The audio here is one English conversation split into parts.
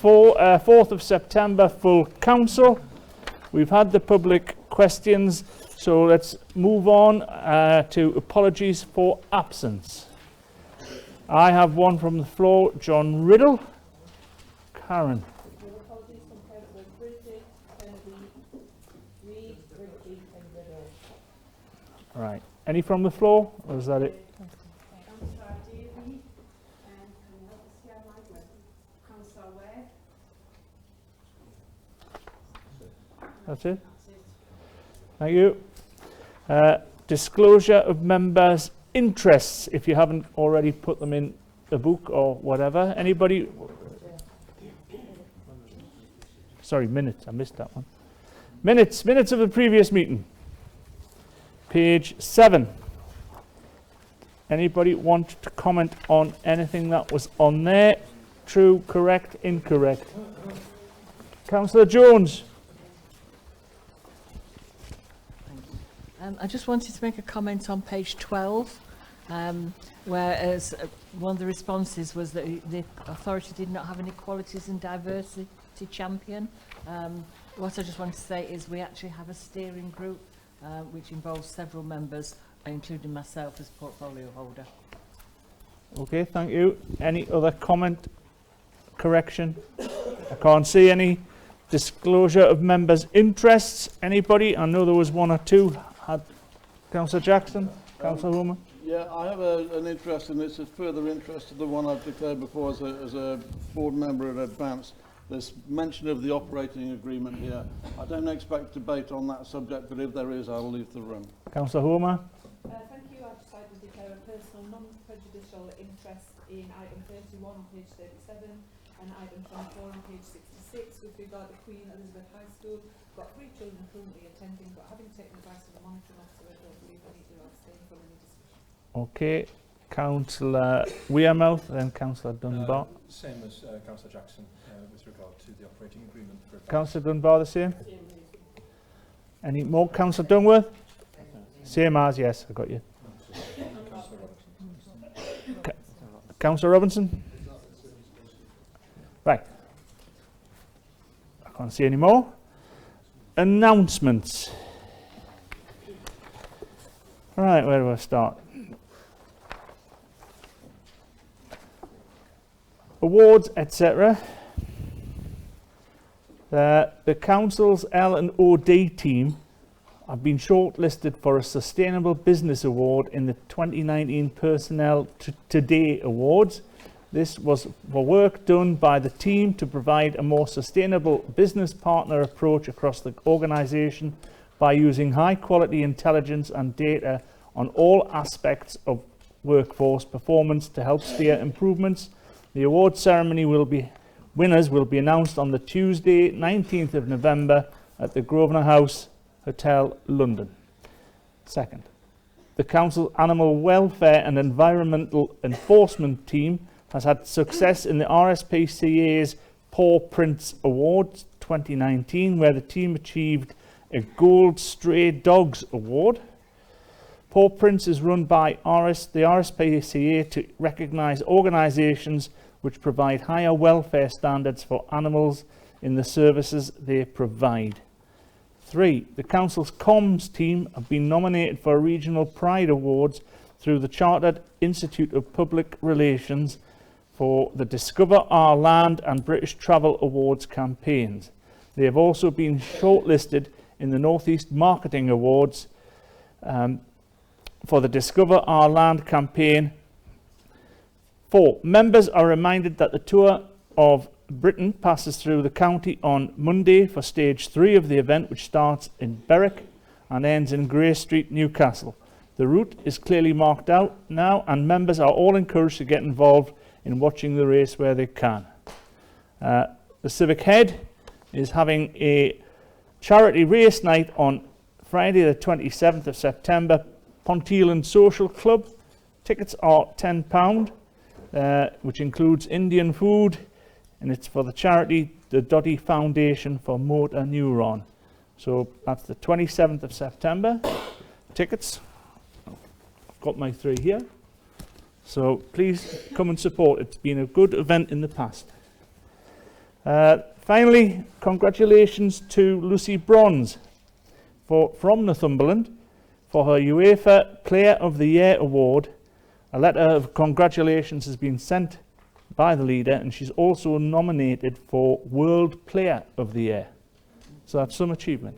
4th of September, full council. We've had the public questions, so let's move on to apologies for absence. I have one from the floor, John Riddle. Karen. Apologies from Councillor Bridget, Kennedy, Reid, Ritchie and Riddle. Right. Any from the floor, or is that it? Councillor Davey and Councillor Ware. That's it? Thank you. Disclosure of members' interests, if you haven't already put them in the book or whatever. Anybody? Sorry, minutes. I missed that one. Minutes of the previous meeting. Page 7. Anybody want to comment on anything that was on there? True, correct, incorrect? Councillor Jones. I just wanted to make a comment on page 12, whereas one of the responses was that the authority did not have an equalities and diversity champion. What I just want to say is we actually have a steering group which involves several members, including myself as portfolio holder. Okay, thank you. Any other comment, correction? I can't see any. Disclosure of members' interests. Anybody? I know there was one or two. Had Councillor Jackson, Councillor Homer. Yeah, I have an interest in this. It's further interest to the one I've declared before as a board member in advance. There's mention of the operating agreement here. I don't expect debate on that subject, but if there is, I'll leave the room. Councillor Homer. Thank you. I decided to declare a personal non-prejudicial interest in item 31 on page 37 and item 24 on page 66 with regard to Queen Elizabeth High School. Got 3 children currently attending, but having taken advice of the monitoring officer, I don't believe I need to abstain from any discussion. Okay. Councillor Wearmouth, then Councillor Dunbar. Same as Councillor Jackson with regard to the operating agreement. Councillor Dunbar the same? Any more? Councillor Dungworth? Same as, yes, I got you. Councillor Robinson? Right. I can't see any more. Announcements. Right, where do I start? Awards, etc. The Council's L&OD team have been shortlisted for a Sustainable Business Award in the 2019 Personnel Today Awards. This was for work done by the team to provide a more sustainable business partner approach across the organisation by using high quality intelligence and data on all aspects of workforce performance to help steer improvements. The award ceremony winners will be announced on the Tuesday 19th of November at the Grosvenor House Hotel, London. Second, the Council Animal Welfare and Environmental Enforcement team has had success in the RSPCA's Paw Prints Awards 2019, where the team achieved a Gold Stray Dogs Award. Paw Prints is run by the RSPCA to recognise organisations which provide higher welfare standards for animals in the services they provide. 3. The Council's Comms team have been nominated for Regional Pride Awards through the Chartered Institute of Public Relations for the Discover Our Land and British Travel Awards campaigns. They have also been shortlisted in the North East Marketing Awards for the Discover Our Land campaign. 4. Members are reminded that the Tour of Britain passes through the county on Monday for stage 3 of the event, which starts in Berwick and ends in Grey Street, Newcastle. The route is clearly marked out now, and members are all encouraged to get involved in watching the race where they can. The Civic Head is having a charity race night on Friday the 27th of September, Ponteland Social Club. Tickets are £10, which includes Indian food, and it's for the charity, the Doddy Foundation for Motor Neuron. So that's the 27th of September. Tickets, I've got my 3 here. So please come and support. It's been a good event in the past. Finally, congratulations to Lucy Bronze from Northumberland for her UEFA Player of the Year award. A letter of congratulations has been sent by the leader, and she's also nominated for World Player of the Year. So that's some achievement.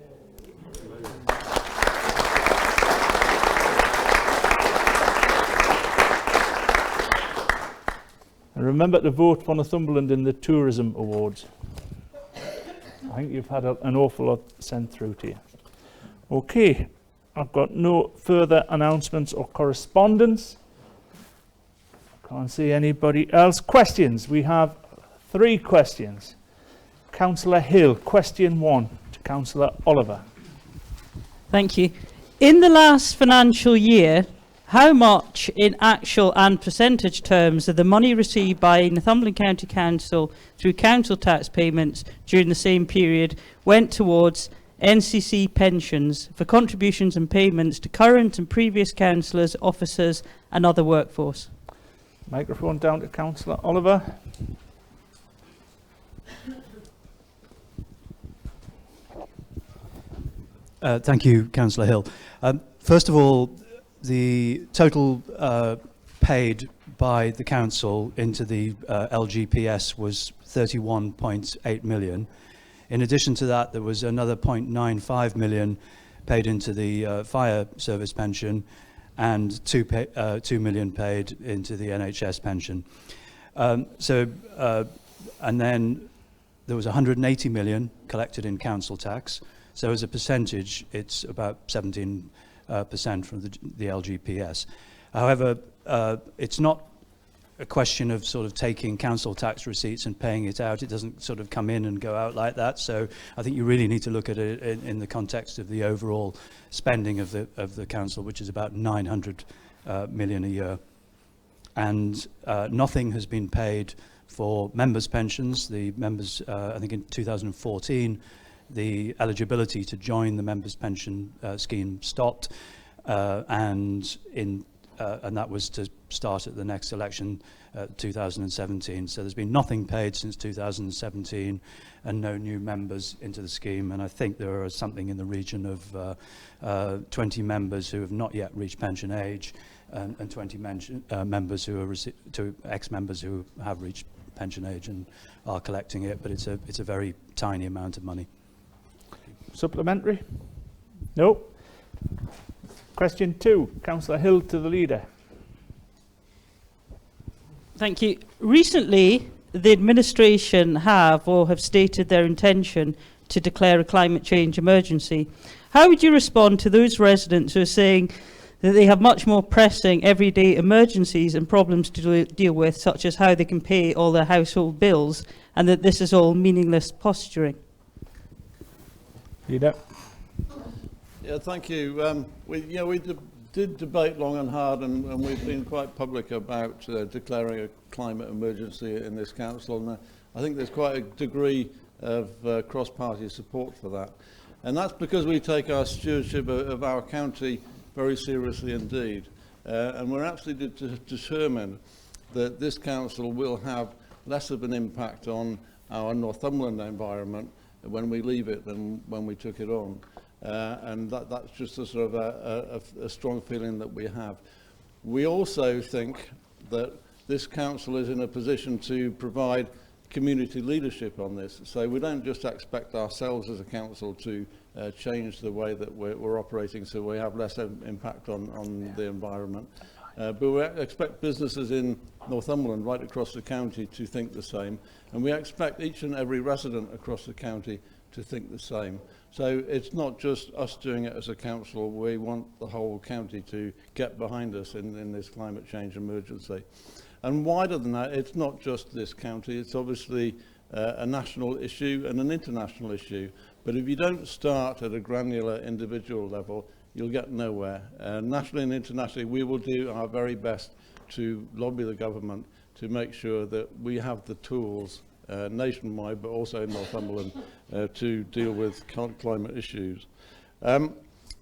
And remember to vote for Northumberland in the Tourism Awards. I think you've had an awful lot sent through to you. Okay, I've got no further announcements or correspondence. Can't see anybody else. Questions? We have 3 questions. Councillor Hill, question 1 to Councillor Oliver. Thank you. In the last financial year, how much in actual and percentage terms of the money received by Northumberland County Council through council tax payments during the same period went towards NCC pensions for contributions and payments to current and previous councillors, officers and other workforce? Microphone down to Councillor Oliver. Thank you, Councillor Hill. First of all, the total paid by the council into the LGPS was 31.8 million. In addition to that, there was another 0.95 million paid into the fire service pension and 2 million paid into the NHS pension. And then there was 180 million collected in council tax. So as a percentage, it's about 17% from the LGPS. However, it's not a question of sort of taking council tax receipts and paying it out. It doesn't sort of come in and go out like that. So I think you really need to look at it in the context of the overall spending of the council, which is about 900 million a year. And nothing has been paid for members' pensions. The members, I think in 2014, the eligibility to join the members' pension scheme stopped, and that was to start at the next election, 2017. So there's been nothing paid since 2017 and no new members into the scheme. And I think there are something in the region of 20 members who have not yet reached pension age and 20 members who are ex-members who have reached pension age and are collecting it. But it's a very tiny amount of money. Supplementary? No. Question 2, Councillor Hill to the leader. Thank you. Recently, the administration have stated their intention to declare a climate change emergency. How would you respond to those residents who are saying that they have much more pressing everyday emergencies and problems to deal with, such as how they can pay all their household bills, and that this is all meaningless posturing? Leader. Yeah, thank you. We did debate long and hard, and we've been quite public about declaring a climate emergency in this council, and I think there's quite a degree of cross-party support for that. And that's because we take our stewardship of our county very seriously indeed. And we're absolutely determined that this council will have less of an impact on our Northumberland environment when we leave it than when we took it on. And that's just a sort of a strong feeling that we have. We also think that this council is in a position to provide community leadership on this. So we don't just expect ourselves as a council to change the way that we're operating so we have less impact on the environment. But we expect businesses in Northumberland right across the county to think the same, and we expect each and every resident across the county to think the same. So it's not just us doing it as a council, we want the whole county to get behind us in this climate change emergency. And wider than that, it's not just this county, it's obviously a national issue and an international issue. But if you don't start at a granular individual level, you'll get nowhere. Nationally and internationally, we will do our very best to lobby the government to make sure that we have the tools nationwide, but also in Northumberland, to deal with climate issues. And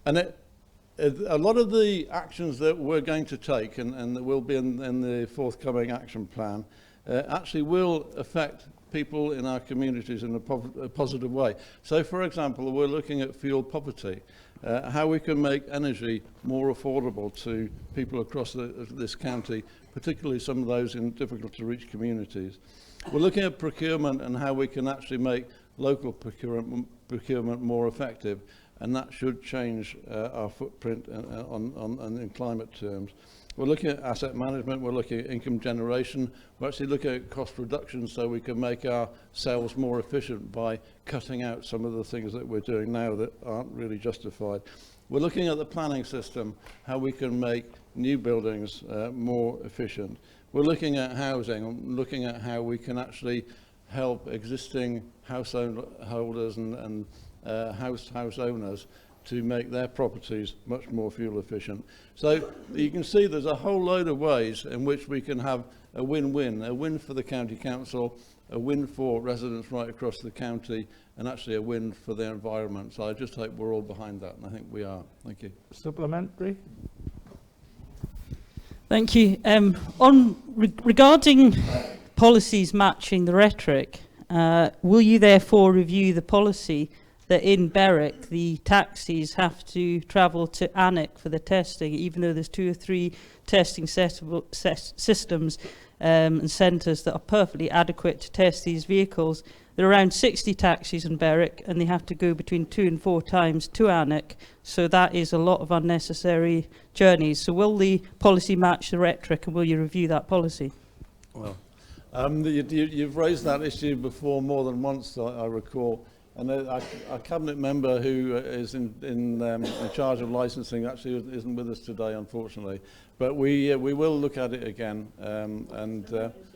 a lot of the actions that we're going to take and that will be in the forthcoming action plan actually will affect people in our communities in a positive way. So, for example, we're looking at fuel poverty, how we can make energy more affordable to people across this county, particularly some of those in difficult-to-reach communities. We're looking at procurement and how we can actually make local procurement more effective, and that should change our footprint in climate terms. We're looking at asset management, we're looking at income generation, we're actually looking at cost reduction so we can make our sales more efficient by cutting out some of the things that we're doing now that aren't really justified. We're looking at the planning system, how we can make new buildings more efficient. We're looking at housing, looking at how we can actually help existing householders and house owners to make their properties much more fuel efficient. So you can see there's a whole load of ways in which we can have a win-win, a win for the county council, a win for residents right across the county, and actually a win for the environment. So I just hope we're all behind that, and I think we are. Thank you. Supplementary? Thank you. Regarding policies matching the rhetoric, will you therefore review the policy that in Berwick the taxis have to travel to Alnwick for the testing, even though there's 2 or 3 testing systems and centres that are perfectly adequate to test these vehicles? There are around 60 taxis in Berwick, and they have to go between 2 and 4 times to Alnwick, so that is a lot of unnecessary journeys. So will the policy match the rhetoric, and will you review that policy? Well, you've raised that issue before more than once, I recall. And our cabinet member who is in charge of licensing actually isn't with us today, unfortunately. But we will look at it again,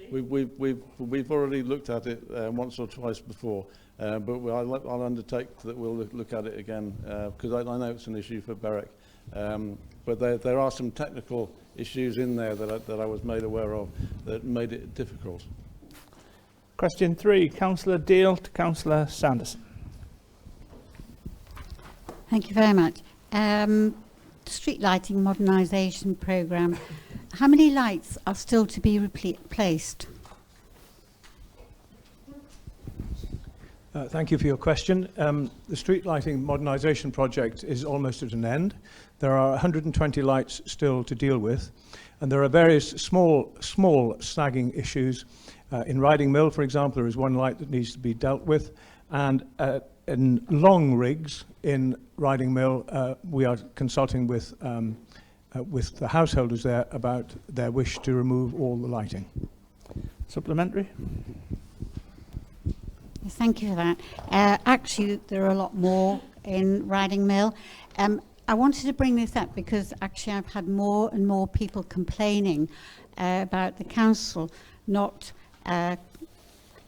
we've already looked at it once or twice before. But I'll undertake that we'll look at it again because I know it's an issue for Berwick. But there are some technical issues in there that I was made aware of that made it difficult. Question 3, Councillor Dale to Councillor Sanderson. Thank you very much. Street lighting modernisation programme. How many lights are still to be replaced? Thank you for your question. The street lighting modernisation project is almost at an end. There are 120 lights still to deal with, and there are various small snagging issues. In Riding Mill, for example, there is one light that needs to be dealt with, and in long rigs in Riding Mill, we are consulting with the householders there about their wish to remove all the lighting. Supplementary? Yes, thank you for that. Actually, there are a lot more in Riding Mill. I wanted to bring this up because actually I've had more and more people complaining about the council not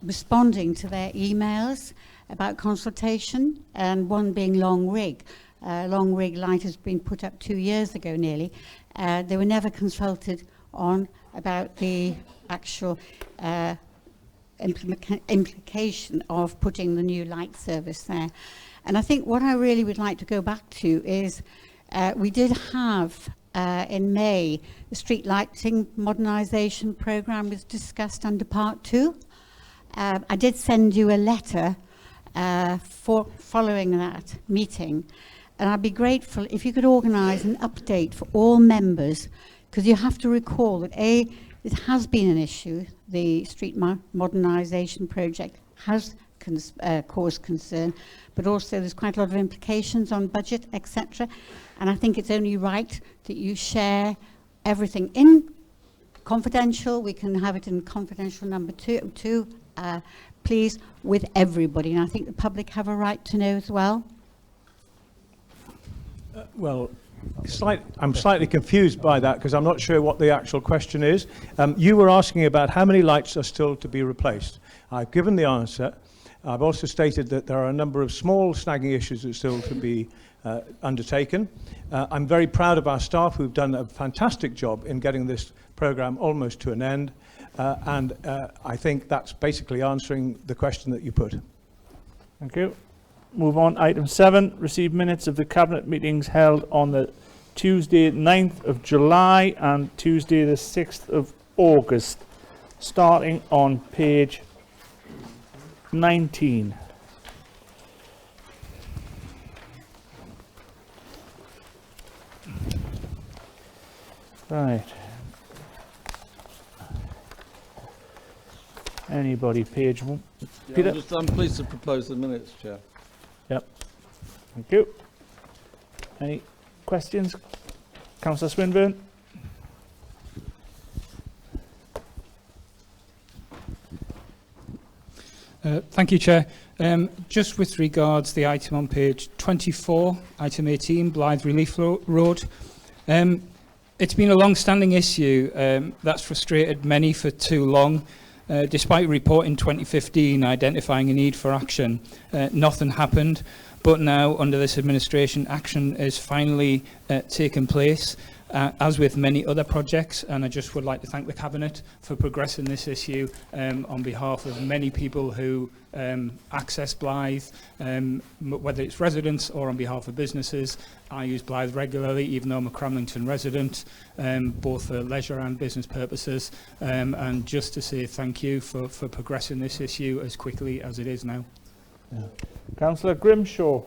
responding to their emails about consultation, and one being Long Rig. Long Rig light has been put up 2 years ago nearly. They were never consulted on about the actual implication of putting the new light service there. And I think what I really would like to go back to is we did have in May the street lighting modernisation programme was discussed under part 2. I did send you a letter following that meeting, and I'd be grateful if you could organise an update for all members, because you have to recall that it has been an issue. The street modernisation project has caused concern, but also there's quite a lot of implications on budget, etc. And I think it's only right that you share everything in confidential. We can have it in confidential number two, please, with everybody. And I think the public have a right to know as well. Well, I'm slightly confused by that because I'm not sure what the actual question is. You were asking about how many lights are still to be replaced. I've given the answer. I've also stated that there are a number of small snagging issues that are still to be undertaken. I'm very proud of our staff who've done a fantastic job in getting this programme almost to an end. And I think that's basically answering the question that you put. Thank you. Move on. Item 7, receive minutes of the Cabinet meetings held on the Tuesday 9th of July and Tuesday the 6th of August, starting on page 19. Right. Anybody, page 1? Yeah, Peter? I'm pleased to propose the minutes, Chair. Yep. Thank you. Any questions? Councillor Swinburne? Thank you, Chair. Just with regards the item on page 24, item 18, Blythe Relief Road. It's been a long-standing issue that's frustrated many for too long. Despite a report in 2015 identifying a need for action, nothing happened. But now, under this administration, action is finally taken place, as with many other projects. And I just would like to thank the Cabinet for progressing this issue on behalf of many people who access Blythe, whether it's residents or on behalf of businesses. I use Blythe regularly, even though I'm a Cramlington resident, both for leisure and business purposes. And just to say thank you for progressing this issue as quickly as it is now. Yeah. Councillor Grimshaw.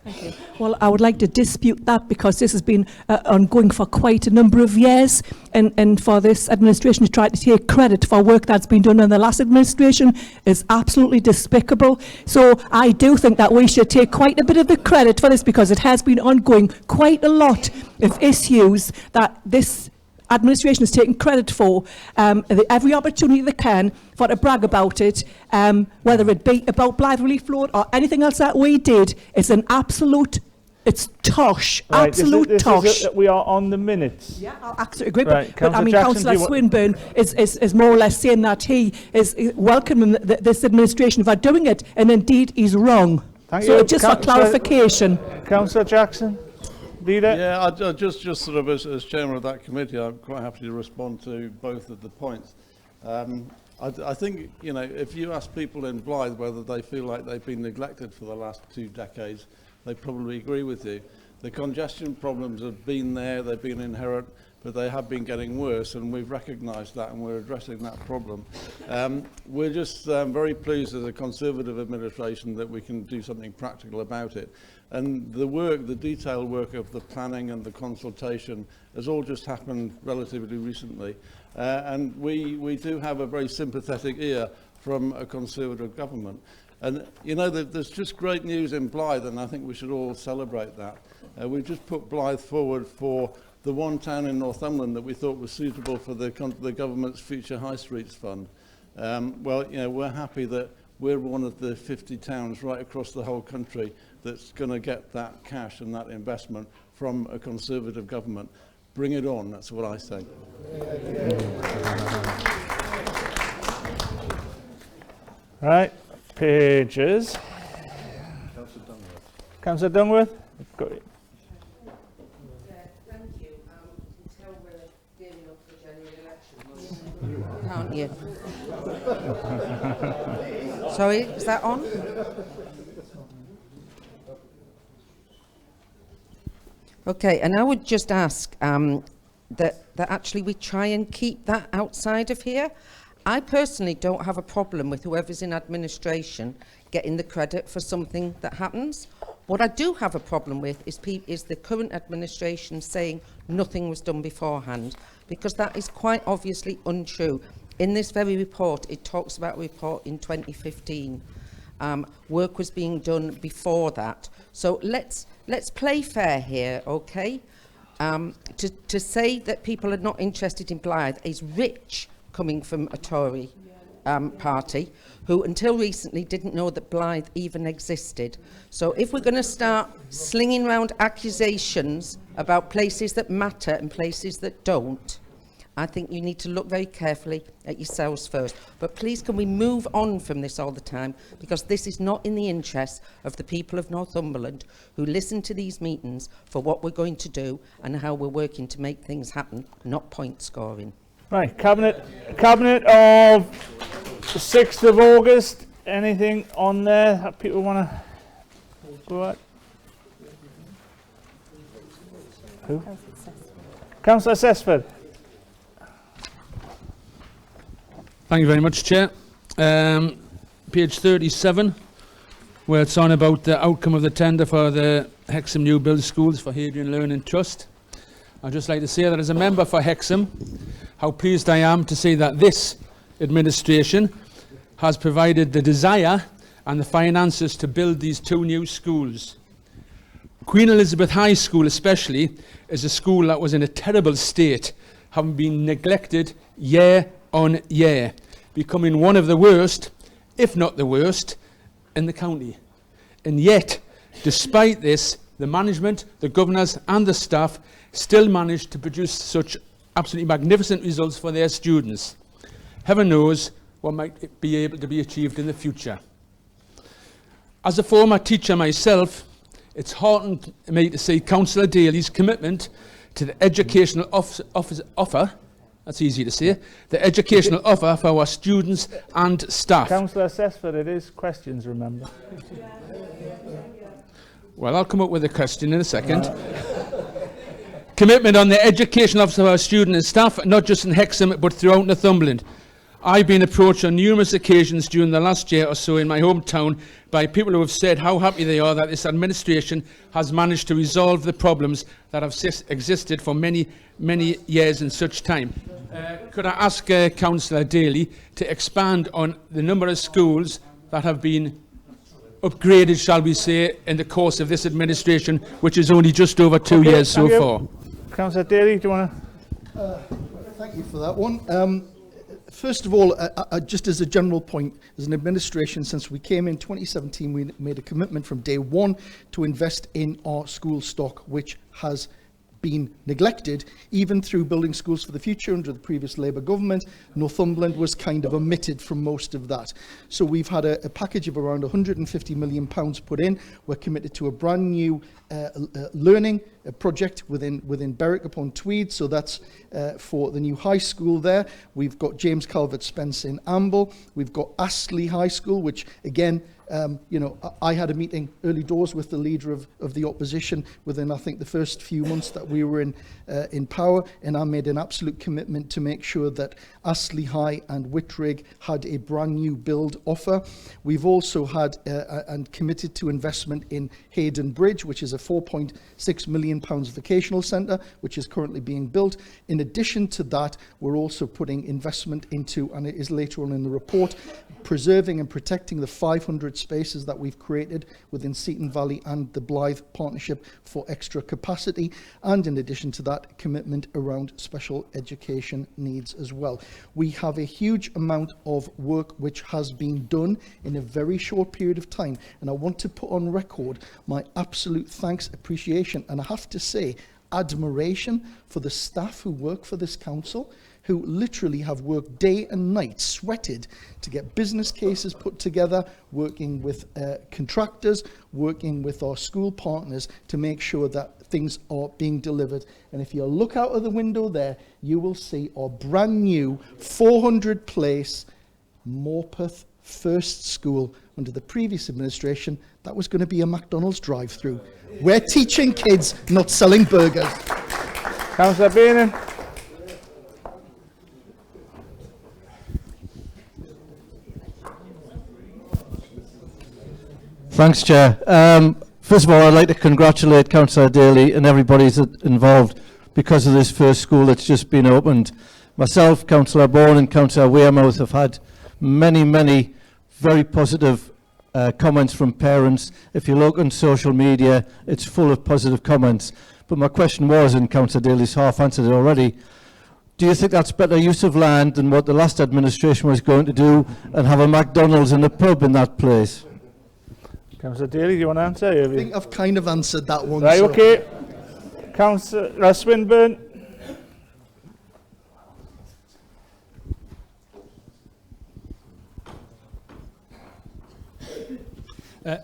Thank you. Well, I would like to dispute that, because this has been ongoing for quite a number of years, and for this administration to try to take credit for work that's been done in the last administration is absolutely despicable. So I do think that we should take quite a bit of the credit for this, because it has been ongoing quite a lot of issues that this administration has taken credit for, every opportunity they can for to brag about it, whether it be about Blythe Relief Road or anything else that we did. It's an absolute, it's tosh, Right, absolute tosh. We are on the minutes. Yeah, I absolutely agree. Right, But I mean, Councillor Swinburne is more or less saying that he is welcoming this administration for doing it, and indeed he's wrong. Thank so you. just for clarification. Councillor Jackson? Leader? Yeah, I just sort of, as chairman of that committee, I'm quite happy to respond to both of the points. I think, you know, if you ask people in Blythe whether they feel like they've been neglected for the last 2 decades, they probably agree with you. The congestion problems have been there, they've been inherent, but they have been getting worse, and we've recognised that, and we're addressing that problem. We're just very pleased as a Conservative administration that we can do something practical about it. And the work, the detailed work of the planning and the consultation has all just happened relatively recently. And we do have a very sympathetic ear from a Conservative government. And, you know, there's just great news in Blythe, and I think we should all celebrate that. We've just put Blythe forward for the one town in Northumberland that we thought was suitable for the government's Future High Streets Fund. Well, you know, we're happy that we're one of the 50 towns right across the whole country that's going to get that cash and that investment from a Conservative government. Bring it on, that's what I say. Right, pages. Councillor Dungworth? Got it. Thank you. Until we're gearing up for the general election. Can't you? Sorry, is that on? Okay, and I would just ask that actually we try and keep that outside of here. I personally don't have a problem with whoever's in administration getting the credit for something that happens. What I do have a problem with is the current administration saying nothing was done beforehand, because that is quite obviously untrue. In this very report, it talks about a report in 2015. Work was being done before that. So let's play fair here, okay? To say that people are not interested in Blythe is rich coming from a Tory party who until recently didn't know that Blythe even existed. So if we're going to start slinging around accusations about places that matter and places that don't, I think you need to look very carefully at yourselves first. But please, can we move on from this all the time? Because this is not in the interest of the people of Northumberland who listen to these meetings for what we're going to do and how we're working to make things happen, not point scoring. Right, Cabinet of the 6th of August. Anything on there that people want to go at? Who? Councillor Sesford. Thank you very much, Chair. Page 37, where it's on about the outcome of the tender for the Hexham New Build Schools for Hadrian Learning Trust. I'd just like to say that as a member for Hexham, how pleased I am to see that this administration has provided the desire and the finances to build these 2 new schools. Queen Elizabeth High School especially is a school that was in a terrible state, having been neglected year on year, becoming one of the worst, if not the worst, in the county. And yet, despite this, the management, the governors and the staff still managed to produce such absolutely magnificent results for their students. Heaven knows what might be able to be achieved in the future. As a former teacher myself, it's heartened me to see Councillor Daly's commitment to the educational offer, that's easy to say, the educational offer for our students and staff. Councillor Sesford, it is questions, remember. Well, I'll come up with a question in a second. Commitment on the educational offer for our students and staff, not just in Hexham, but throughout Northumberland. I've been approached on numerous occasions during the last year or so in my hometown by people who have said how happy they are that this administration has managed to resolve the problems that have existed for many, many years in such time. Could I ask Councillor Daly to expand on the number of schools that have been upgraded, shall we say, in the course of this administration, which is only just over 2 years so far? Councillor Daly, do you want to... Thank you for that one. First of all, just as a general point, as an administration, since we came in 2017, we made a commitment from day one to invest in our school stock, which has been neglected, even through building schools for the future under the previous Labour government. Northumberland was kind of omitted from most of that. So we've had a package of around £150 million put in. We're committed to a brand new learning project within Berwick upon Tweed, so that's for the new high school there. We've got James Calvert Spence in Amble. We've got Astley High School, which again, I had a meeting early doors with the leader of the opposition within, I think, the first few months that we were in power, and I made an absolute commitment to make sure that Astley High and Whitrig had a brand new build offer. We've also had and committed to investment in Hayden Bridge, which is a £4.6 million vocational centre, which is currently being built. In addition to that, we're also putting investment into, and it is later on in the report, preserving and protecting the 500 spaces that we've created within Seton Valley and the Blythe Partnership for extra capacity, and in addition to that, commitment around special education needs as well. We have a huge amount of work which has been done in a very short period of time, and I want to put on record my absolute thanks, appreciation, and I have to say admiration for the staff who work for this council, who literally have worked day and night, sweated to get business cases put together, working with contractors, working with our school partners to make sure that things are being delivered. And if you look out of the window there, you will see our brand new 400 place Morpeth First School. Under the previous administration, that was going to be a McDonald's drive-through. We're teaching kids, not selling burgers. Councillor Beenan. Thanks, Chair. First of all, I'd like to congratulate Councillor Daly and everybody that's involved because of this first school that's just been opened. Myself, Councillor Bourne and Councillor Wearmouth have had many, many very positive comments from parents. If you look on social media, it's full of positive comments. But my question was, and Councillor Daly's half answered it already, do you think that's better use of land than what the last administration was going to do and have a McDonald's and a pub in that place? Councillor Daly, do you want to answer? I think I've kind of answered that one. Right, so. okay. Councillor Swinburne.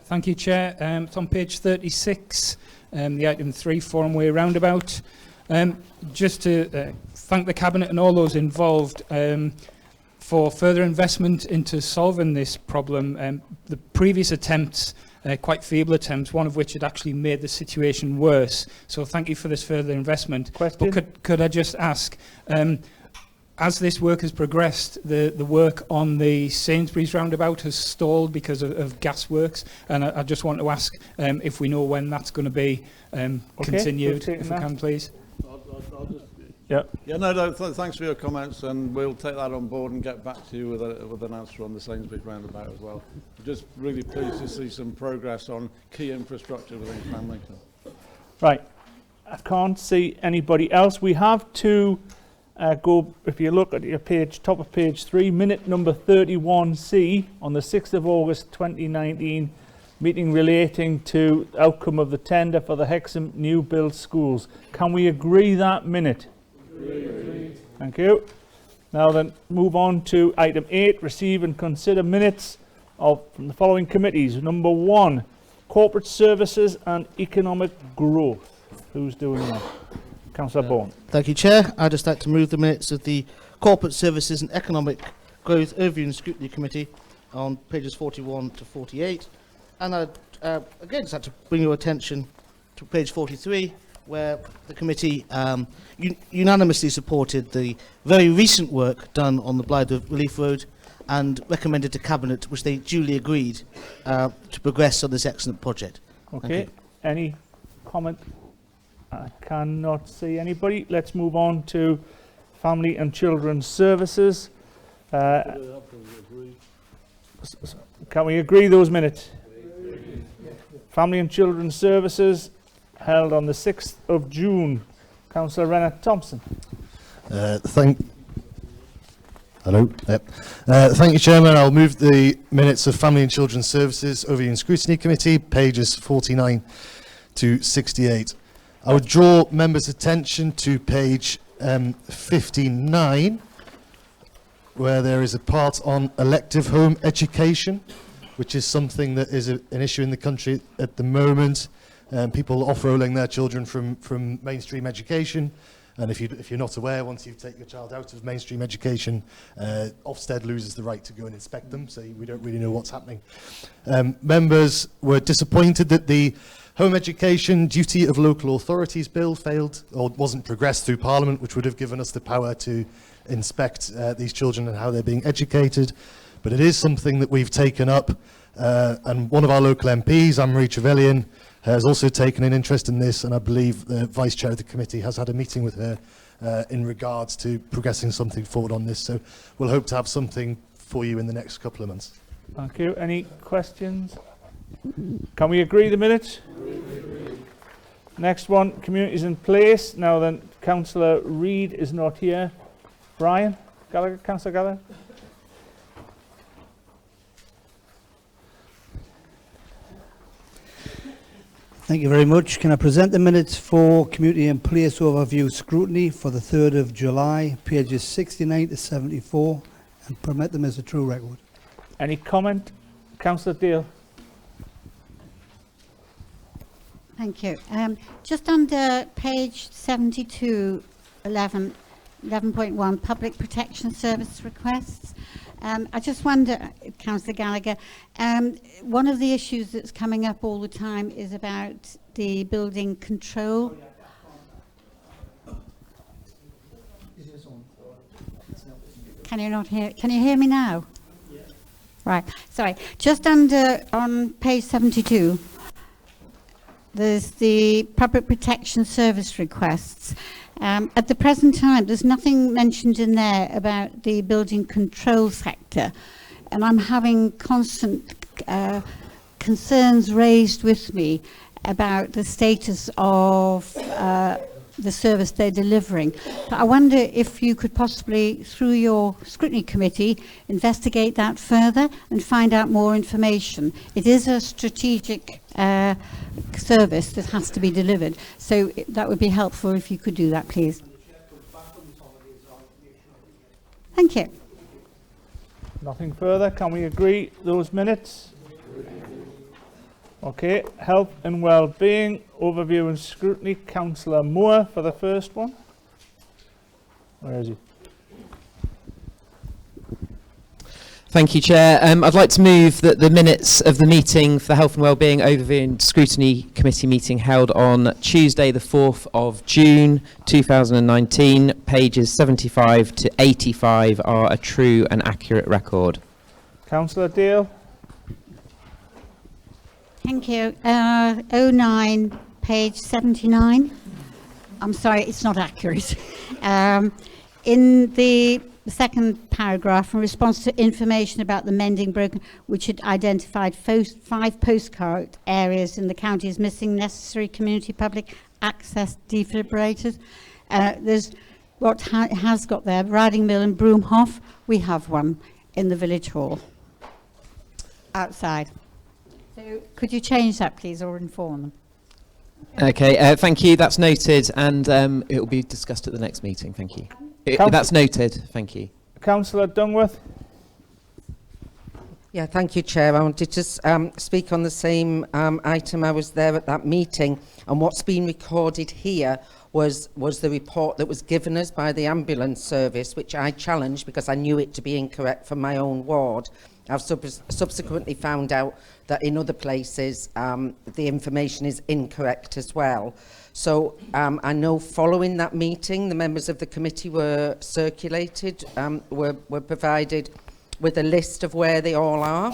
Thank you, Chair. It's on page 36, the item 3, Forum Way Roundabout. Just to thank the Cabinet and all those involved for further investment into solving this problem. The previous attempts quite feeble attempts, one of which had actually made the situation worse. So thank you for this further investment. Question? But could I just ask, as this work has progressed, the work on the Sainsbury's roundabout has stalled because of gas works, and I just want to ask if we know when that's going to be continued, if we can, please. I'll just, yeah, no, thanks for your comments, and we'll take that on board and get back to you with an answer on the Sainsbury's roundabout as well. Just really pleased to see some progress on key infrastructure within Cranlington. Right, I can't see anybody else. We have to go, if you look at your page, top of page 3, minute number 31C on the 6th of August 2019, meeting relating to the outcome of the tender for the Hexham new build schools. Can we agree that minute? Agreed. Thank you. Now then, move on to item 8, receive and consider minutes from the following committees. Number 1, corporate services and economic growth. Who's doing that? Councillor Bourne. Thank you, Chair. I'd just like to move the minutes of the Corporate Services and Economic Growth Overview and Scrutiny Committee on pages 41 to 48. And I'd again just like to bring your attention to page 43, where the committee unanimously supported the very recent work done on the Blythe Relief Road and recommended to Cabinet, which they duly agreed to progress on this excellent project. Okay, any comment? I cannot see anybody. Let's move on to Family and Children's Services. Can we agree those minutes? Family and Children's Services held on the 6th of June. Councillor Renner Thompson. Thank you, Chairman. I'll move the minutes of Family and Children's Services Overview and Scrutiny Committee, pages 49 to 68. I would draw members' attention to page 59, where there is a part on elective home education, which is something that is an issue in the country at the moment. People off-rolling their children from mainstream education. And if you're not aware, once you take your child out of mainstream education, Ofsted loses the right to go and inspect them, so we don't really know what's happening. Members were disappointed that the Home Education Duty of Local Authorities Bill failed or wasn't progressed through Parliament, which would have given us the power to inspect these children and how they're being educated. But it is something that we've taken up, and one of our local MPs, Anne-Marie Trevelyan, has also taken an interest in this, and I believe the Vice Chair of the committee has had a meeting with her in regards to progressing something forward on this. So we'll hope to have something for you in the next couple of months. Thank you. Any questions? Can we agree the minutes? Next one, communities in place. Now then, Councillor Reid is not here. Brian Gallagher, Councillor Gallagher. Thank you very much. Can I present the minutes for Community in Place Overview Scrutiny for the 3rd of July, pages 69 to 74, and permit them as a true record? Any comment? Councillor Dale. Thank you. Just under page 72, 11.1, Public Protection Service requests. I just wonder, Councillor Gallagher, one of the issues that's coming up all the time is about the building control. Can you not hear? Can you hear me now? Right. Sorry. Just under on page 72. There's the Public Protection Service requests. At the present time, there's nothing mentioned in there about the building control sector, and I'm having constant concerns raised with me about the status of the service they're delivering. But I wonder if you could possibly, through your scrutiny committee, investigate that further and find out more information. It is a strategic service that has to be delivered, so that would be helpful if you could do that, please. Thank you. Nothing further. Can we agree those minutes? Okay, health and well-being, overview and scrutiny. Councillor Moore for the first one. Where is he? Thank you, Chair. I'd like to move that the minutes of the meeting for the Health and Wellbeing Overview and Scrutiny Committee meeting held on Tuesday the 4th of June 2019, pages 75 to 85 are a true and accurate record. Councillor Dale. Thank you. 09, page 79. I'm sorry, it's not accurate. In the second paragraph, in response to information about the mending broken, which had identified 5 postcard areas in the county as missing necessary community public access defibrillators. There's what has got there, Riding Mill and Broomhoff. We have one in the village hall outside. So could you change that, please, or inform them? Okay, thank you. That's noted, and it will be discussed at the next meeting. Thank you. That's noted. Thank you. Councillor Dungworth. Yeah, thank you, Chair. I wanted to speak on the same item. I was there at that meeting, and what's been recorded here was the report that was given us by the ambulance service, which I challenged because I knew it to be incorrect from my own ward. I've subsequently found out that in other places the information is incorrect as well. So I know following that meeting, the members of the committee were circulated, were provided with a list of where they all are,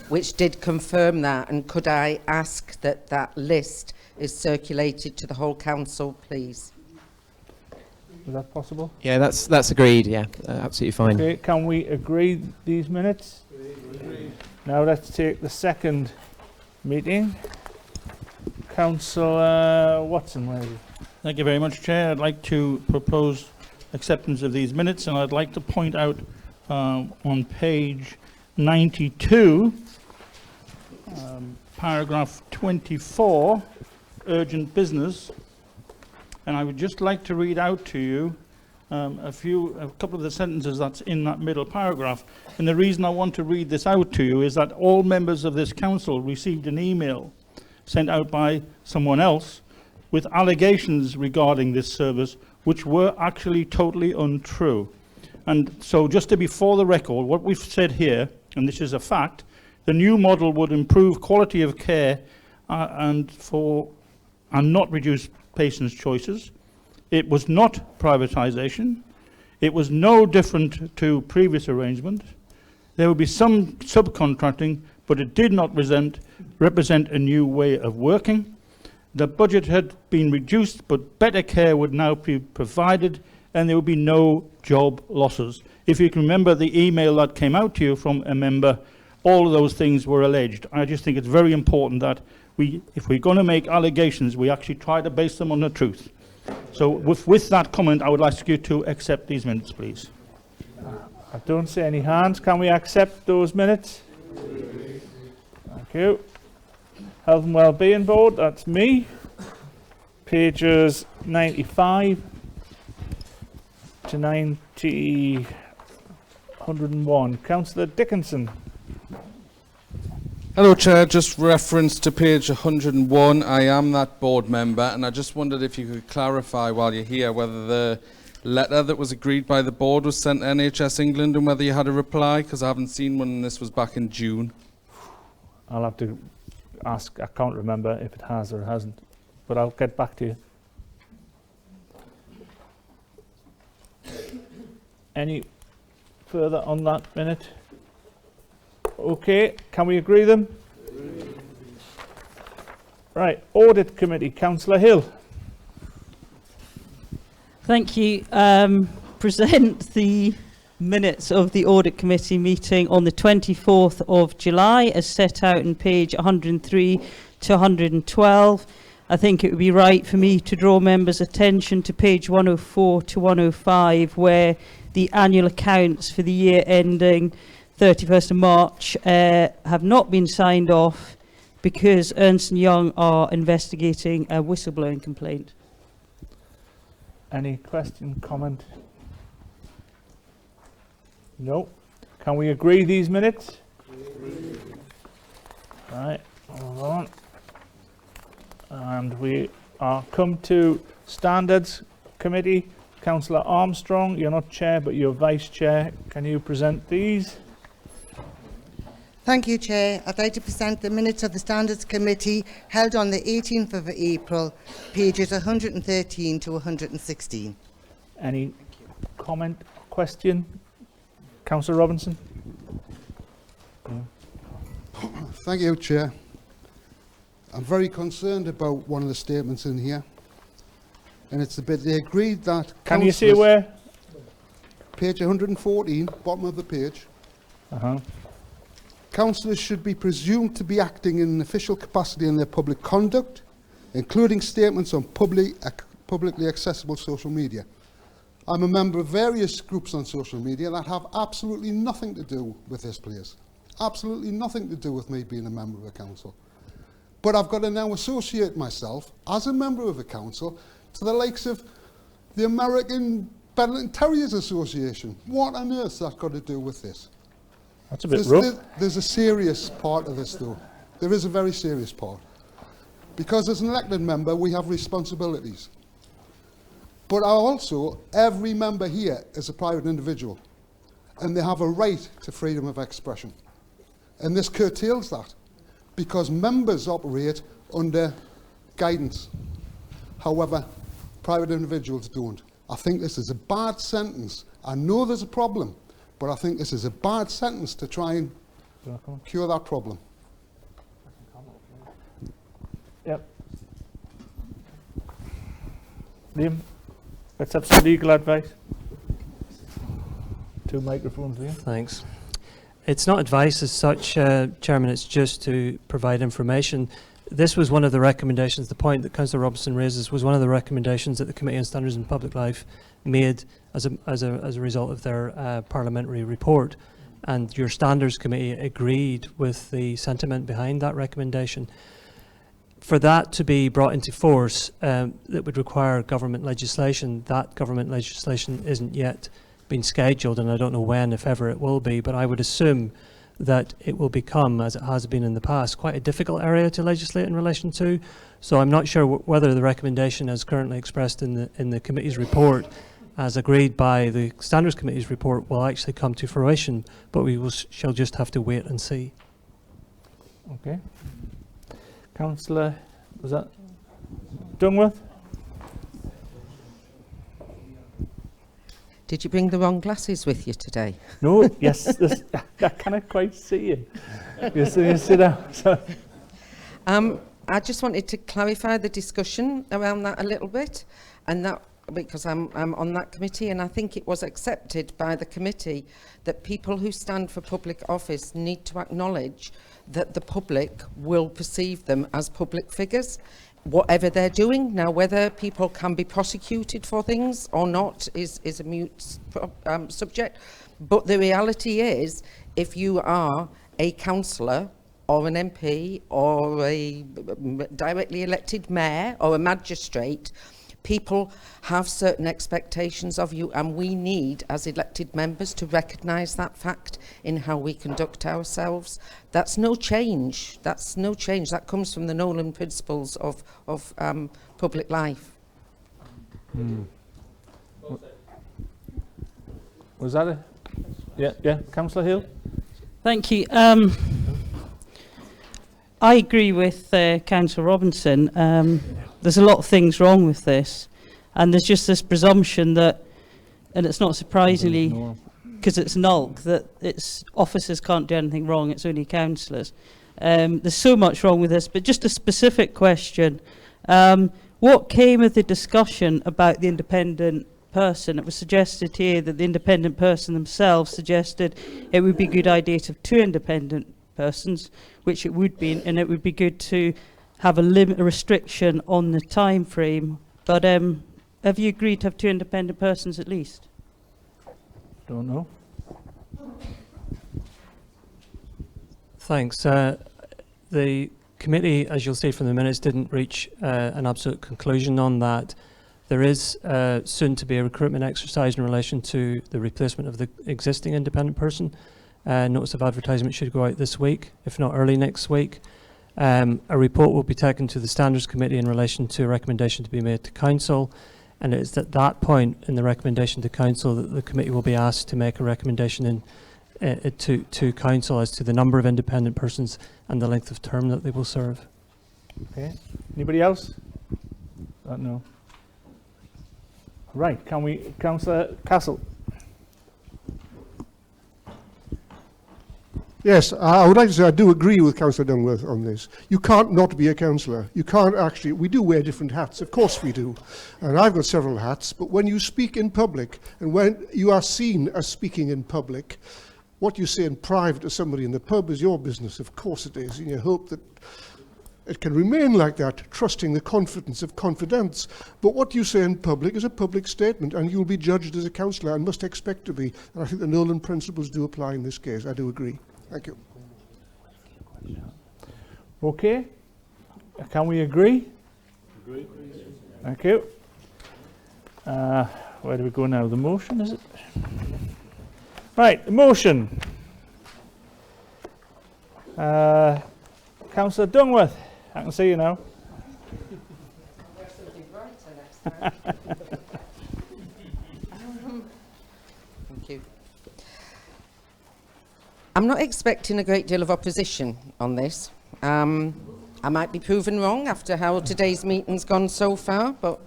which did confirm that. And could I ask that that list is circulated to the whole council, please? Is that possible? Yeah, that's agreed. Yeah, absolutely fine. Okay, can we agree these minutes? Agreed. Now let's take the second meeting. Councillor Watson, where are you? Thank you very much, Chair. I'd like to propose acceptance of these minutes, and I'd like to point out on page 92, paragraph 24, urgent business, and I would just like to read out to you a couple of the sentences that's in that middle paragraph. And the reason I want to read this out to you is that all members of this council received an email sent out by someone else with allegations regarding this service which were actually totally untrue. And so just to be for the record, what we've said here, and this is a fact, the new model would improve quality of care and not reduce patients' choices. It was not privatisation. It was no different to previous arrangements. There would be some subcontracting, but it did not represent a new way of working. The budget had been reduced, but better care would now be provided, and there would be no job losses. If you can remember the email that came out to you from a member, all of those things were alleged. I just think it's very important that if we're going to make allegations, we actually try to base them on the truth. So with that comment, I would like you to accept these minutes, please. I don't see any hands. Can we accept those minutes? Thank you. Health and Wellbeing Board, that's me. Pages 95 to 101. Councillor Dickinson. Hello, Chair. Just reference to page 101. I am that board member, and I just wondered if you could clarify while you're here whether the letter that was agreed by the board was sent to NHS England and whether you had a reply, because I haven't seen one and this was back in June. I'll have to ask. I can't remember if it has or hasn't, but I'll get back to you. Any further on that minute? Okay, can we agree them? Right, Audit Committee, Councillor Hill. Thank you. Present the minutes of the Audit Committee meeting on the 24th of July as set out in page 103 to 112. I think it would be right for me to draw members' attention to page 104 to 105, where the annual accounts for the year ending 31st of March have not been signed off because Ernst & Young are investigating a whistleblowing complaint. Any question, comment? No. Can we agree these minutes? Right, hold on. And we are come to Standards Committee. Councillor Armstrong, you're not chair, but you're vice chair. Can you present these? Thank you, Chair. I'd like to present the minutes of the Standards Committee held on the 18th of April, pages 113 to 116. Any comment, question? Councillor Robinson? Thank you, Chair. I'm very concerned about one of the statements in here. And it's the bit they agreed that... Can you see where? Page 114, bottom of the page. Councillors should be presumed to be acting in an official capacity in their public conduct, including statements on publicly accessible social media. I'm a member of various groups on social media that have absolutely nothing to do with this place. Absolutely nothing to do with me being a member of a council. But I've got to now associate myself, as a member of a council, to the likes of the American Benetton Terriers Association. What on earth's that got to do with this? That's a bit rough. There's a serious part of this, though. There is a very serious part. Because as an elected member, we have responsibilities. But also, every member here is a private individual, and they have a right to freedom of expression. And this curtails that, because members operate under guidance. However, private individuals don't. I think this is a bad sentence. I know there's a problem, but I think this is a bad sentence to try and cure that problem. Yep. Liam, let's have some legal advice. 2 microphones here. Thanks. It's not advice as such, Chairman, it's just to provide information. This was one of the recommendations, the point that Councillor Robinson raises was one of the recommendations that the Committee on Standards in Public Life made as a result of their parliamentary report. And your Standards Committee agreed with the sentiment behind that recommendation. For that to be brought into force, that would require government legislation. That government legislation isn't yet been scheduled, and I don't know when, if ever, it will be, but I would assume that it will become, as it has been in the past, quite a difficult area to legislate in relation to. So I'm not sure whether the recommendation as currently expressed in the committee's report, as agreed by the Standards Committee's report, will actually come to fruition, but we shall just have to wait and see. Okay. Councillor, was that Dungworth? Did you bring the wrong glasses with you today? No, yes, I cannot quite see you. You sit down. So. I just wanted to clarify the discussion around that a little bit, and that because I'm on that committee, and I think it was accepted by the committee that people who stand for public office need to acknowledge that the public will perceive them as public figures, whatever they're doing. Now, whether people can be prosecuted for things or not is a mute subject. But the reality is, if you are a councillor or an MP or a directly elected mayor or a magistrate, people have certain expectations of you, and we need, as elected members, to recognise that fact in how we conduct ourselves. That's no change. That's no change. That comes from the Nolan principles of public life. Was that yeah, Councillor Hill? Thank you. I agree with Councillor Robinson. There's a lot of things wrong with this, and there's just this presumption that, and it's not surprisingly because it's NULC, that its officers can't do anything wrong, it's only councillors. There's so much wrong with this, but just a specific question. What came of the discussion about the independent person? It was suggested here that the independent person themselves suggested it would be a good idea to have 2 independent persons, which it would be, and it would be good to have a restriction on the time frame. But have you agreed to have 2 independent persons at least? Don't know. Thanks. The committee, as you'll see from the minutes, didn't reach an absolute conclusion on that. There is soon to be a recruitment exercise in relation to the replacement of the existing independent person. Notice of advertisement should go out this week, if not early next week. A report will be taken to the Standards Committee in relation to a recommendation to be made to Council, and it is at that point in the recommendation to Council that the committee will be asked to make a recommendation to council as to the number of independent persons and the length of term that they will serve. Okay. Anybody else? No. Right. Can we, Councillor Castle? Yes, I would like to say I do agree with Councillor Dungworth on this. You can't not be a councillor. You can't actually, we do wear different hats, of course we do. And I've got several hats, but when you speak in public, and when you are seen as speaking in public, what you say in private to somebody in the pub is your business, of course it is, and you hope that it can remain like that, trusting the confidence of confidants. But what you say in public is a public statement, and you'll be judged as a councillor and must expect to be. And I think the Nolan principles do apply in this case. I do agree. Thank you. Okay. Can we agree? Agree. Thank you. Where do we go now? The motion, is it? Right, the motion. Councillor Dungworth, I can see you now. Thank you. I'm not expecting a great deal of opposition on this. I might be proven wrong after how today's meeting's gone so far, but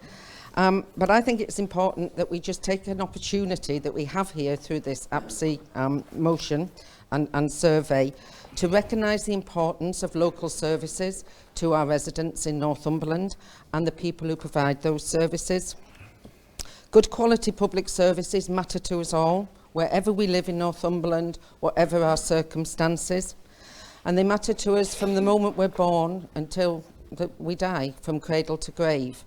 I think it's important that we just take an opportunity that we have here through this APSI motion and survey to recognise the importance of local services to our residents in Northumberland and the people who provide those services. Good quality public services matter to us all, wherever we live in Northumberland, whatever our circumstances. And they matter to us from the moment we're born until we die, from cradle to grave.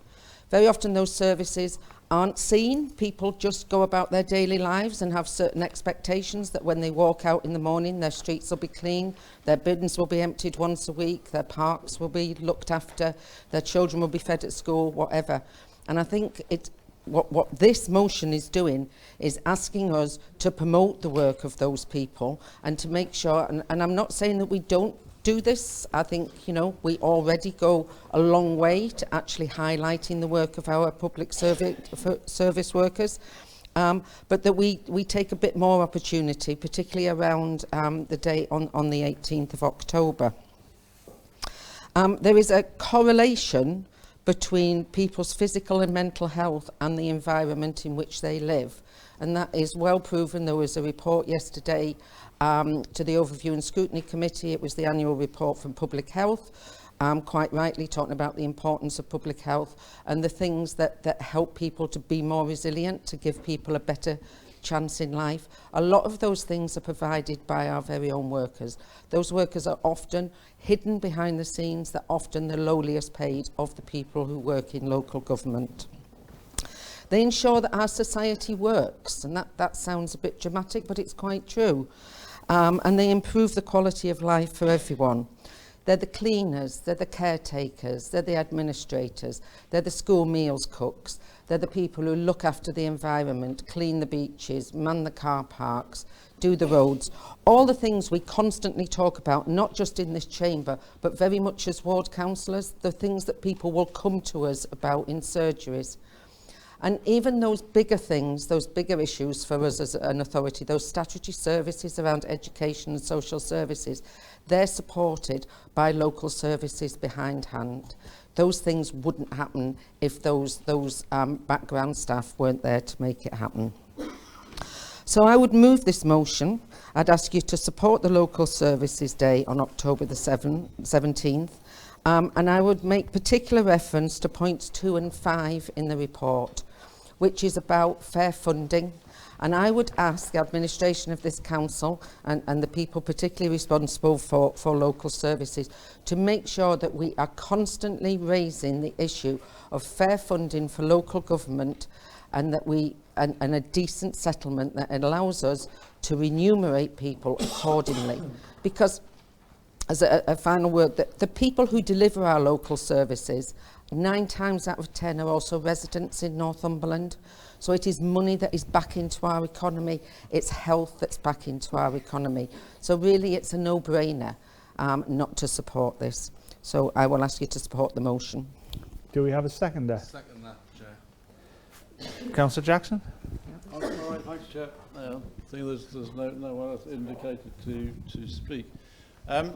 Very often those services aren't seen. People just go about their daily lives and have certain expectations that when they walk out in the morning, their streets will be clean, their bins will be emptied once a week, their parks will be looked after, their children will be fed at school, whatever. And I think what this motion is doing is asking us to promote the work of those people and to make sure, and I'm not saying that we don't do this. I think, you know, we already go a long way to actually highlighting the work of our public service workers, but that we take a bit more opportunity, particularly around the day on the 18th of October. There is a correlation between people's physical and mental health and the environment in which they live. And that is well proven. There was a report yesterday to the Overview and Scrutiny Committee. It was the annual report from Public Health, quite rightly talking about the importance of public health and the things that help people to be more resilient, to give people a better chance in life. A lot of those things are provided by our very own workers. Those workers are often hidden behind the scenes. They're often the lowliest paid of the people who work in local government. They ensure that our society works, and that sounds a bit dramatic, but it's quite true. And they improve the quality of life for everyone. They're the cleaners, they're the caretakers, they're the administrators, they're the school meals cooks, they're the people who look after the environment, clean the beaches, man the car parks, do the roads. All the things we constantly talk about, not just in this chamber, but very much as ward councillors, the things that people will come to us about in surgeries. And even those bigger things, those bigger issues for us as an authority, those statutory services around education and social services, they're supported by local services behind hand. Those things wouldn't happen if those background staff weren't there to make it happen. So I would move this motion. I'd ask you to support the Local Services Day on October the 17th. And I would make particular reference to points 2 and 5 in the report, which is about fair funding. And I would ask the administration of this council and the people particularly responsible for local services to make sure that we are constantly raising the issue of fair funding for local government, and that and a decent settlement that allows us to remunerate people accordingly. Because, as a final word, the people who deliver our local services, 9 times out of 10 are also residents in Northumberland. So it is money that is back into our economy, it's health that's back into our economy. So really it's a no-brainer not to support this. So I will ask you to support the motion. Do we have a seconder? Second that, Chair. Councillor Jackson? All Right, thanks, Chair. I think there's no one else indicated to speak. I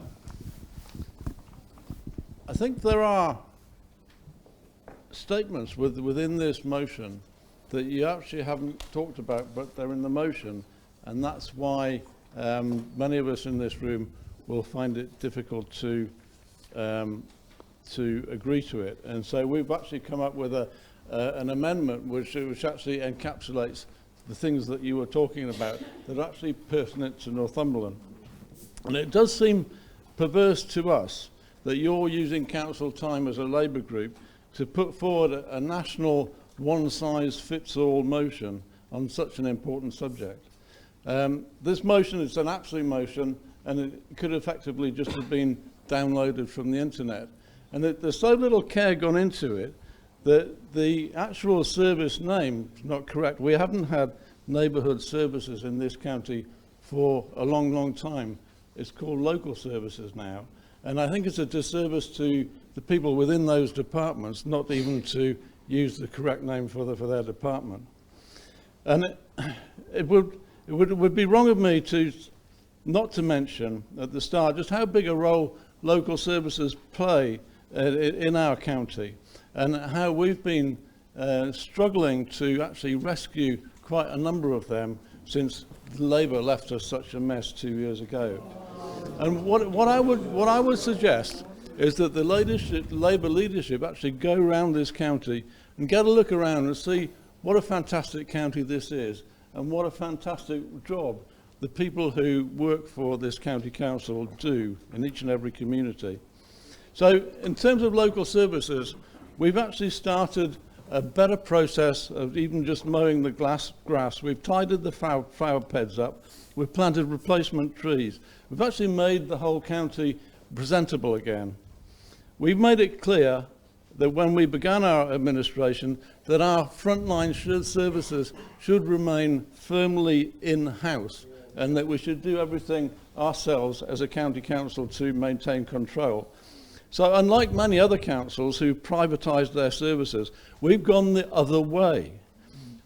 think there are statements within this motion that you actually haven't talked about, but they're in the motion, and that's why many of us in this room will find it difficult to agree to it. And so we've actually come up with an amendment which actually encapsulates the things that you were talking about that are actually pertinent to Northumberland. And it does seem perverse to us that you're using council time as a Labour group to put forward a national one-size-fits-all motion on such an important subject. This motion is an absolute motion, and it could effectively just have been downloaded from the internet. And there's so little care gone into it that the actual service name is not correct. We haven't had neighbourhood services in this county for a long, long time. It's called local services now. And I think it's a disservice to the people within those departments not even to use the correct name for their department. And it would be wrong of me not to mention at the start just how big a role local services play in our county, and how we've been struggling to actually rescue quite a number of them since Labour left us such a mess 2 years ago. And what I would suggest is that the Labour leadership actually go around this county and get a look around and see what a fantastic county this is, and what a fantastic job the people who work for this county council do in each and every community. So in terms of local services, we've actually started a better process of even just mowing the grass. We've tidied the flower beds up. We've planted replacement trees. We've actually made the whole county presentable again. We've made it clear that when we began our administration, that our frontline services should remain firmly in-house, and that we should do everything ourselves as a county council to maintain control. So unlike many other councils who privatised their services, we've gone the other way.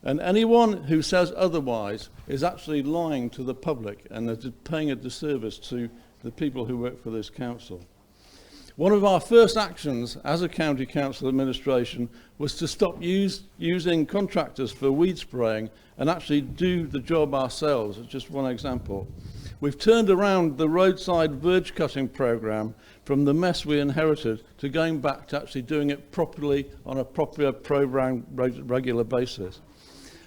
And anyone who says otherwise is actually lying to the public and is paying a disservice to the people who work for this council. One of our first actions as a county council administration was to stop using contractors for weed spraying and actually do the job ourselves. It's just one example. We've turned around the roadside verge cutting programme from the mess we inherited to going back to actually doing it properly on a proper programme regular basis.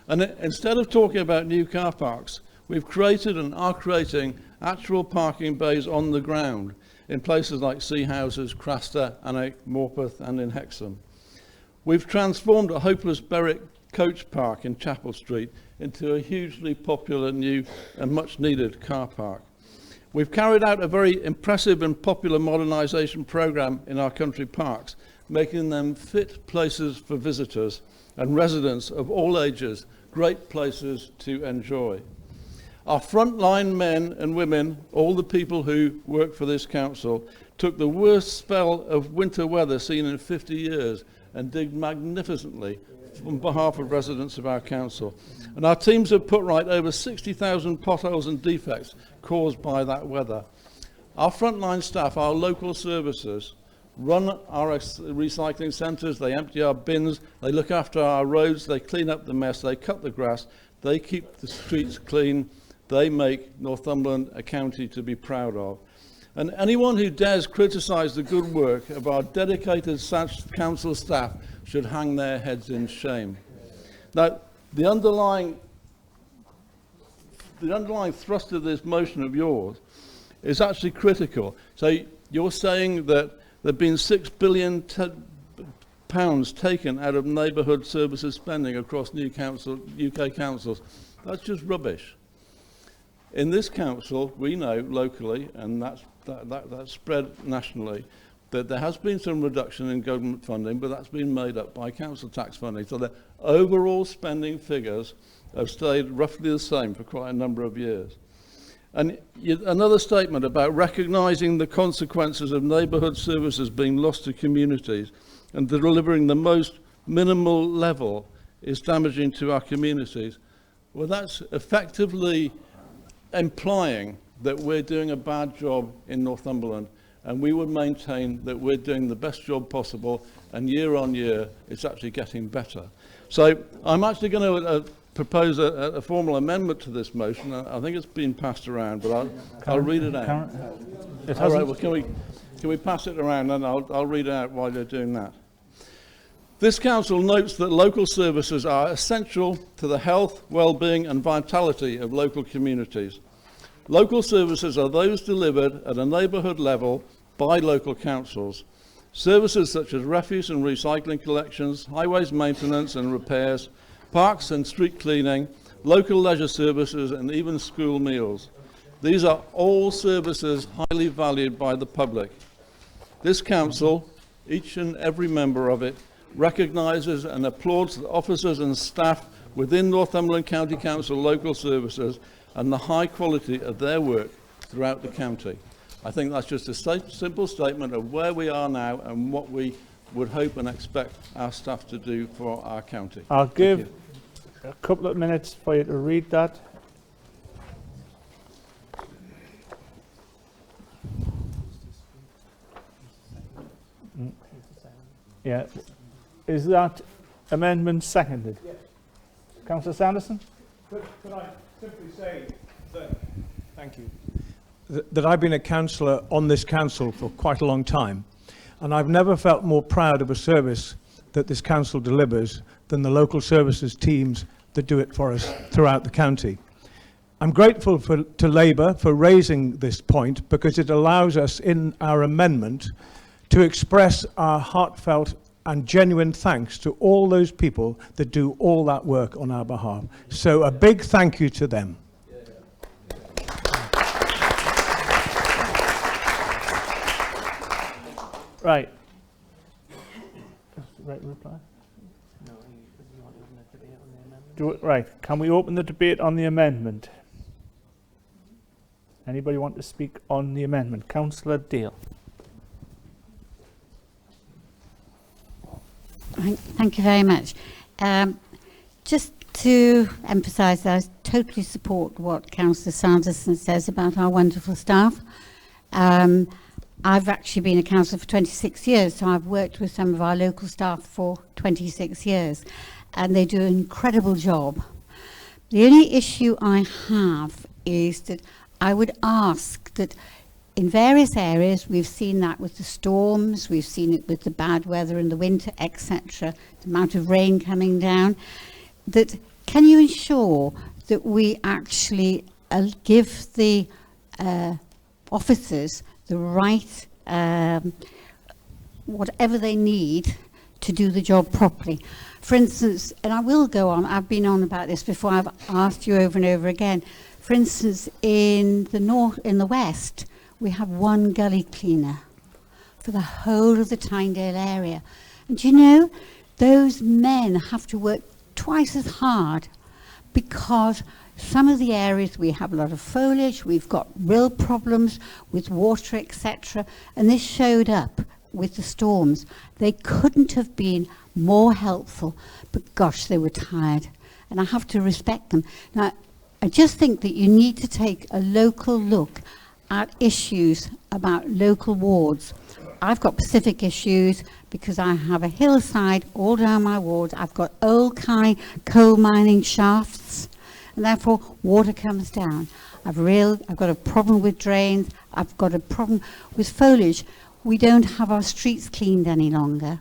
And instead of talking about new car parks, we've created and are creating actual parking bays on the ground in places like Sea Houses, Craster, and Morpeth, and in Hexham. We've transformed a hopeless Berwick coach park in Chapel Street into a hugely popular new and much needed car park. We've carried out a very impressive and popular modernisation programme in our country parks, making them fit places for visitors and residents of all ages, great places to enjoy. Our frontline men and women, all the people who work for this council, took the worst spell of winter weather seen in 50 years and did magnificently on behalf of residents of our council. And our teams have put right over 60,000 potholes and defects caused by that weather. Our frontline staff, our local services, run our recycling centres, they empty our bins, they look after our roads, they clean up the mess, they cut the grass, they keep the streets clean. They make Northumberland a county to be proud of. And anyone who dares criticise the good work of our dedicated council staff should hang their heads in shame. Now, the underlying thrust of this motion of yours is actually critical. So you're saying that there have been £6 billion taken out of neighbourhood services spending across UK councils. That's just rubbish. In this council, we know locally, and that's spread nationally, that there has been some reduction in government funding, but that's been made up by council tax funding. So the overall spending figures have stayed roughly the same for quite a number of years. And another statement about recognising the consequences of neighbourhood services being lost to communities and delivering the most minimal level is damaging to our communities. Well, that's effectively implying that we're doing a bad job in Northumberland, and we would maintain that we're doing the best job possible, and year on year it's actually getting better. So I'm actually going to propose a formal amendment to this motion. I think it's been passed around, but I'll read it out. All right, well, can we pass it around, and I'll read it out while you're doing that. This council notes that local services are essential to the health, well-being and vitality of local communities. Local services are those delivered at a neighbourhood level by local councils. Services such as refuse and recycling collections, highways maintenance and repairs, parks and street cleaning, local leisure services and even school meals. These are all services highly valued by the public. This council, each and every member of it, recognises and applauds the officers and staff within Northumberland County Council local services and the high quality of their work throughout the county. I think that's just a simple statement of where we are now and what we would hope and expect our staff to do for our county. I'll give a couple of minutes for you to read that. Yeah. Is that amendment seconded? Yes. Councillor Sanderson? Could I simply say that, thank you, that I've been a councillor on this council for quite a long time, and I've never felt more proud of a service that this council delivers than the local services teams that do it for us throughout the county. I'm grateful to Labour for raising this point, because it allows us in our amendment to express our heartfelt and genuine thanks to all those people that do all that work on our behalf. So a big thank you to them. Right. Right reply? Right. Can we open the debate on the amendment? Anybody want to speak on the amendment? Councillor Dale. Thank you very much. Just to emphasise that I totally support what Councillor Sanderson says about our wonderful staff. I've actually been a councillor for 26 years, so I've worked with some of our local staff for 26 years, and they do an incredible job. The only issue I have is that I would ask that in various areas, we've seen that with the storms, we've seen it with the bad weather in the winter, etc., the amount of rain coming down, that can you ensure that we actually give the officers the right, whatever they need to do the job properly. For instance, and I will go on, I've been on about this before, I've asked you over and over again. For instance, in the west, we have one gully cleaner for the whole of the Tynedale area. And you know, those men have to work twice as hard, because some of the areas we have a lot of foliage, we've got real problems with water, etc. And this showed up with the storms. They couldn't have been more helpful, but gosh, they were tired. And I have to respect them. Now, I just think that you need to take a local look at issues about local wards. I've got specific issues because I have a hillside all down my wards. I've got old coal mining shafts, and therefore water comes down. I've got a problem with drains. I've got a problem with foliage. We don't have our streets cleaned any longer.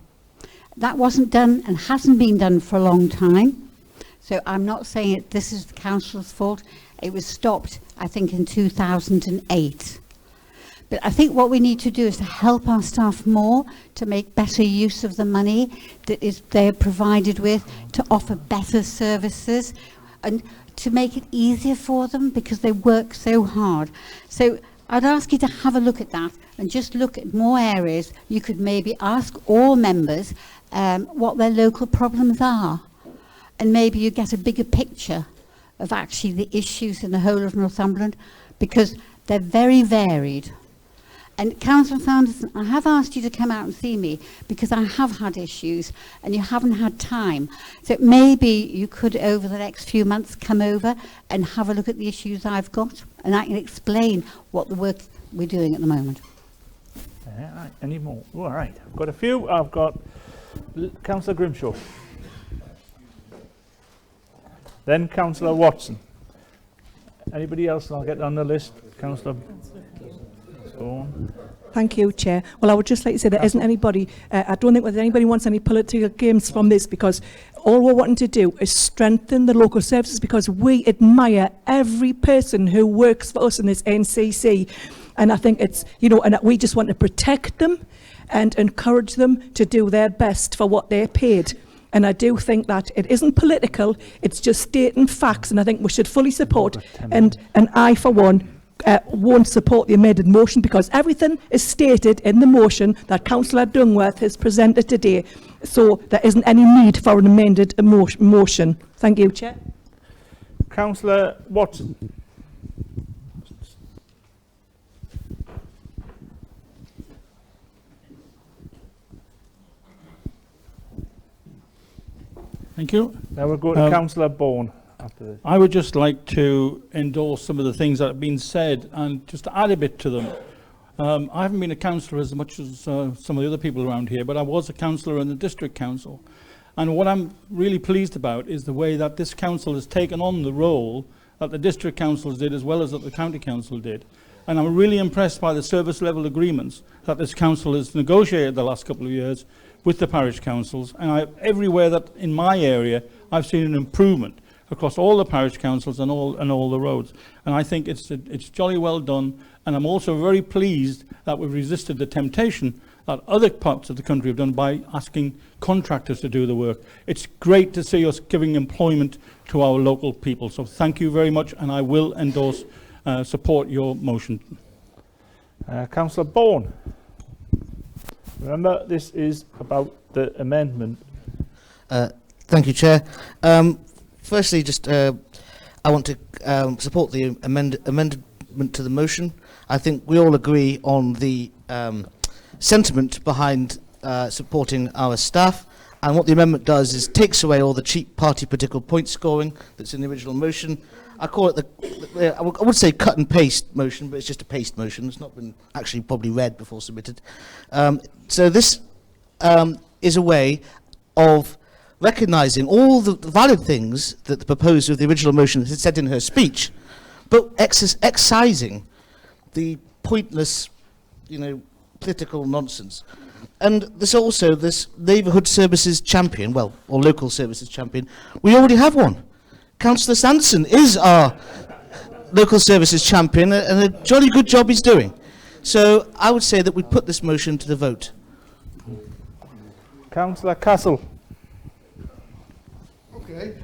That wasn't done and hasn't been done for a long time. So I'm not saying this is the council's fault. It was stopped, I think, in 2008. But I think what we need to do is to help our staff more, to make better use of the money that they're provided with, to offer better services, and to make it easier for them, because they work so hard. So I'd ask you to have a look at that and just look at more areas. You could maybe ask all members what their local problems are, and maybe you get a bigger picture of actually the issues in the whole of Northumberland, because they're very varied. And Councillor Sanderson, I have asked you to come out and see me because I have had issues and you haven't had time. So maybe you could, over the next few months, come over and have a look at the issues I've got, and I can explain what the work we're doing at the moment. Right, any more? All right, I've got a few. I've got Councillor Grimshaw. Then Councillor Watson. Anybody else? I'll get on the list. Councillor Vaughan. Thank you, Chair. Well, I would just like to say there isn't anybody, I don't think that anybody wants any political games from this, because all we're wanting to do is strengthen the local services, because we admire every person who works for us in this NCC. And I think it's, you know, and we just want to protect them and encourage them to do their best for what they're paid. And I do think that it isn't political, it's just stating facts, and I think we should fully support. And I, for one, won't support the amended motion, because everything is stated in the motion that Councillor Dungworth has presented today. So there isn't any need for an amended motion. Thank you, Chair. Councillor Watson. Thank you. Now we'll go to Councillor Vaughan after this. I would just like to endorse some of the things that have been said and just to add a bit to them. I haven't been a councillor as much as some of the other people around here, but I was a councillor in the district council. And what I'm really pleased about is the way that this council has taken on the role that the district councils did, as well as that the county council did. And I'm really impressed by the service level agreements that this council has negotiated the last couple of years with the parish councils. And everywhere that in my area, I've seen an improvement across all the parish councils and all the roads. And I think it's jolly well done. And I'm also very pleased that we've resisted the temptation that other parts of the country have done by asking contractors to do the work. It's great to see us giving employment to our local people. So thank you very much, and I will endorse, support your motion. Councillor Vaughan. Remember, this is about the amendment. Thank you, Chair. Firstly, just I want to support the amendment to the motion. I think we all agree on the sentiment behind supporting our staff, and what the amendment does is takes away all the cheap party political point scoring that's in the original motion. I call it I would say cut and paste motion, but it's just a paste motion. It's not been actually probably read before submitted. So this is a way of recognising all the valid things that the proposer of the original motion had said in her speech, but excising the pointless, political nonsense. And there's also this neighbourhood services champion, or local services champion. We already have one. Councillor Sanderson is our local services champion, and a jolly good job he's doing. So I would say that we put this motion to the vote. Councillor Castle. Okay.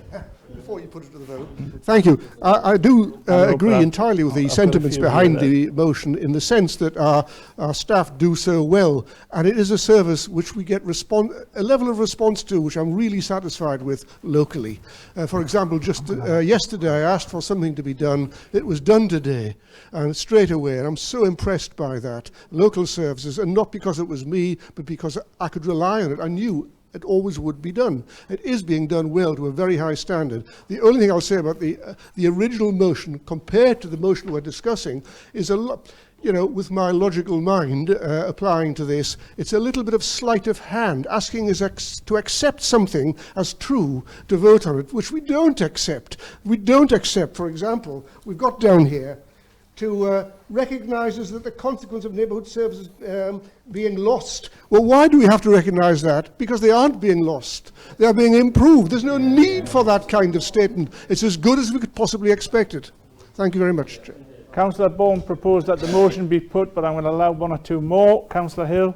Before you put it to the vote. Thank you. I do agree entirely with the sentiments behind the motion, in the sense that our staff do so well, and it is a service which we get a level of response to which I'm really satisfied with locally. For example, just yesterday I asked for something to be done. It was done today, and straight away, and I'm so impressed by that. Local services, and not because it was me, but because I could rely on it. I knew it always would be done. It is being done well to a very high standard. The only thing I'll say about the original motion compared to the motion we're discussing is a lot, with my logical mind applying to this, it's a little bit of sleight of hand, asking us to accept something as true, to vote on it, which we don't accept. We don't accept, for example, we've got down here, to recognises that the consequence of neighbourhood services being lost. Well, why do we have to recognise that? Because they aren't being lost. They are being improved. There's no need for that kind of statement. It's as good as we could possibly expect it. Thank you very much, Chair. Councillor Vaughan proposed that the motion be put, but I'm going to allow one or two more. Councillor Hill.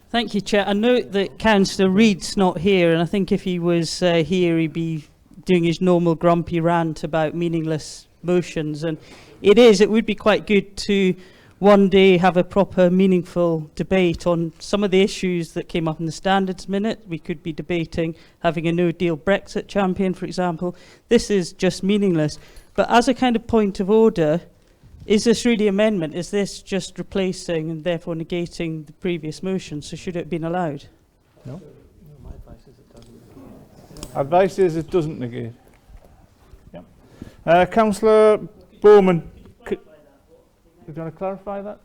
Thank you, Chair. I note that Councillor Reid's not here, and I think if he was here, he'd be doing his normal grumpy rant about meaningless motions. And it would be quite good to one day have a proper meaningful debate on some of the issues that came up in the standards minute. We could be debating having a no-deal Brexit champion, for example. This is just meaningless. But as a kind of point of order, Is this really amendment? Is this just replacing and therefore negating the previous motion? So should it have been allowed? No. Advice is it doesn't negate. Yep. Councillor Bowman, do you want to clarify that?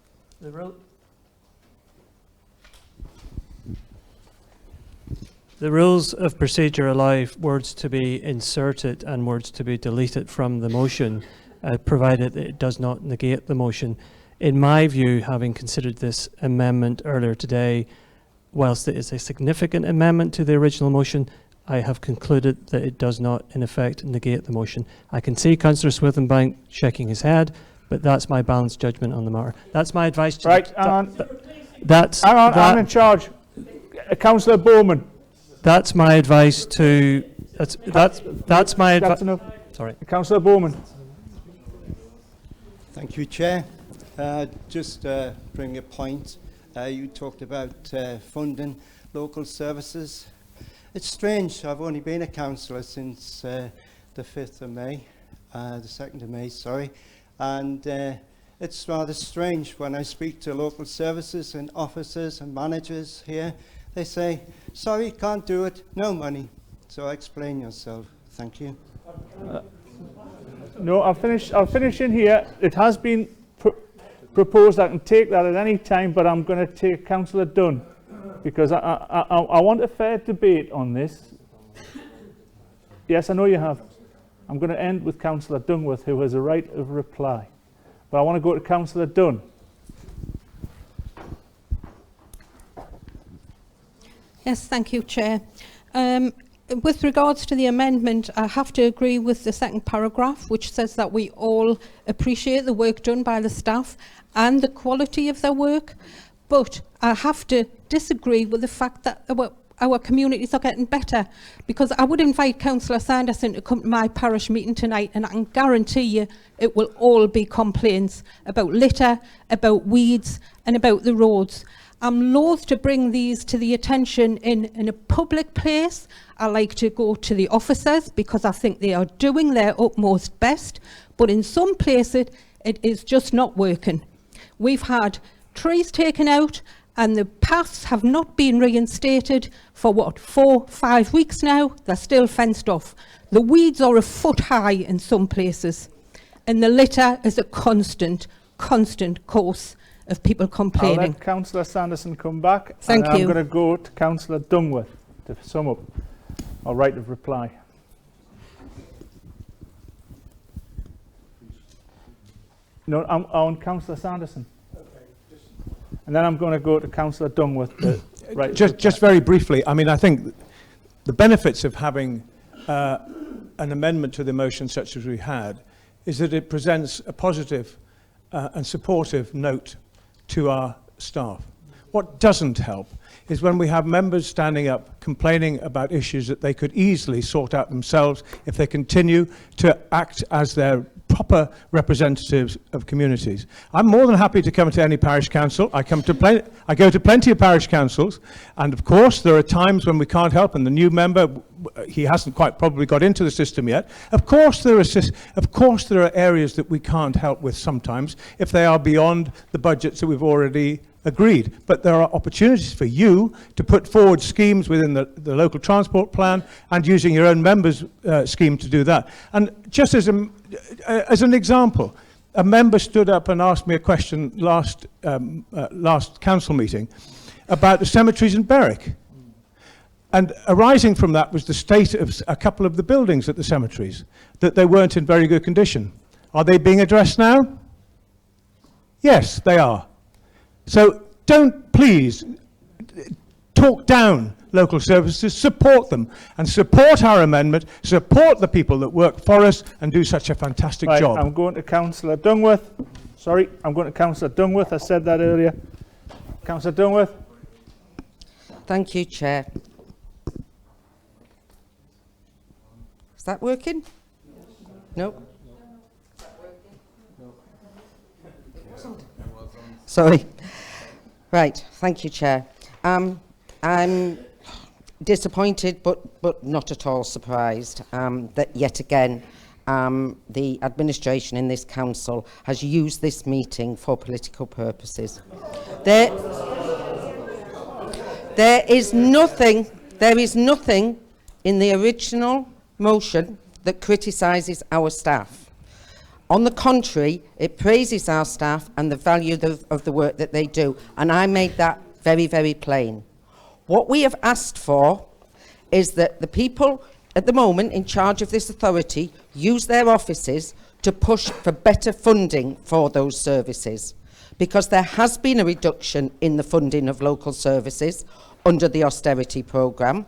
The rules of procedure allow words to be inserted and words to be deleted from the motion, provided that it does not negate the motion. In my view, having considered this amendment earlier today, whilst it is a significant amendment to the original motion, I have concluded that it does not, in effect, negate the motion. I can see Councillor Swithenbank shaking his head, but that's my balanced judgment on the matter. That's my advice to right, hang on. I'm in charge. Councillor Bowman. That's my advice to. That's my advice. Sorry, Councillor Bowman. Thank you, Chair. Just bring a point. You talked about funding local services. It's strange. I've only been a councillor since the 5th of May, the 2nd of May, sorry, and it's rather strange when I speak to local services and officers and managers here. They say, sorry, can't do it, no money. So explain yourself. Thank you. No, I'll finish in here. It has been proposed. I can take that at any time, but I'm going to take Councillor Dunn because I want a fair debate on this. Yes, I know you have. I'm going to end with Councillor Dungworth, who has a right of reply. But I want to go to Councillor Dunn. Yes, thank you, Chair. With regards to the amendment, I have to agree with the second paragraph, which says that we all appreciate the work done by the staff and the quality of their work. But I have to disagree with the fact that our communities are getting better, because I would invite Councillor Sanderson to come to my parish meeting tonight, and I can guarantee you it will all be complaints about litter, about weeds and about the roads. I'm loath to bring these to the attention in a public place. I like to go to the officers because I think they are doing their utmost best, but in some places it is just not working. We've had trees taken out and the paths have not been reinstated for what, 4-5 weeks now. They're still fenced off. The weeds are a foot high in some places, and the litter is a constant course of people complaining. I'll let Councillor Sanderson come back. Thank you. I'm going to go to Councillor Dungworth to sum up. Or right of reply. No, I'm on Councillor Sanderson. And then I'm going to go to Councillor Dungworth. Just very briefly, I mean, I think the benefits of having an amendment to the motion such as we had is that it presents a positive and supportive note to our staff. What doesn't help is when we have members standing up complaining about issues that they could easily sort out themselves if they continue to act as their proper representatives of communities. I'm more than happy to come to any parish council. I go to plenty of parish councils, and of course there are times when we can't help, and the new member, he hasn't quite probably got into the system yet. Of course there are areas that we can't help with sometimes if they are beyond the budgets that we've already agreed, but there are opportunities for you to put forward schemes within the local transport plan and using your own members scheme to do that. And just as an example, a member stood up and asked me a question last council meeting about the cemeteries in Berwick, and arising from that was the state of a couple of the buildings at the cemeteries, that they weren't in very good condition. Are they being addressed now? Yes, they are. So don't please talk down local services, support them, and support our amendment, support the people that work for us and do such a fantastic job. I'm going to Councillor Dungworth. Sorry, I'm going to Councillor Dungworth. I said that earlier. Councillor Dungworth. Thank you, Chair. Is that working? No? Sorry. Right, thank you, Chair. I'm disappointed, but not at all surprised that yet again the administration in this council has used this meeting for political purposes. There is nothing in the original motion that criticises our staff. On the contrary, it praises our staff and the value of the work that they do, and I made that very, very plain. What we have asked for is that the people at the moment in charge of this authority use their offices to push for better funding for those services, because there has been a reduction in the funding of local services under the austerity programme.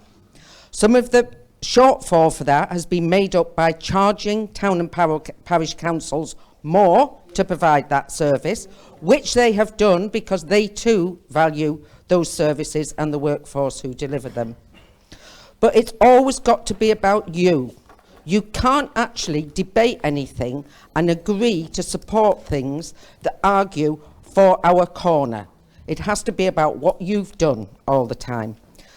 Some of the shortfall for that has been made up by charging town and parish councils more to provide that service, which they have done because they too value those services and the workforce who deliver them. But it's always got to be about you. You can't actually debate anything and agree to support things that argue for our corner. It has to be about what you've done all the time.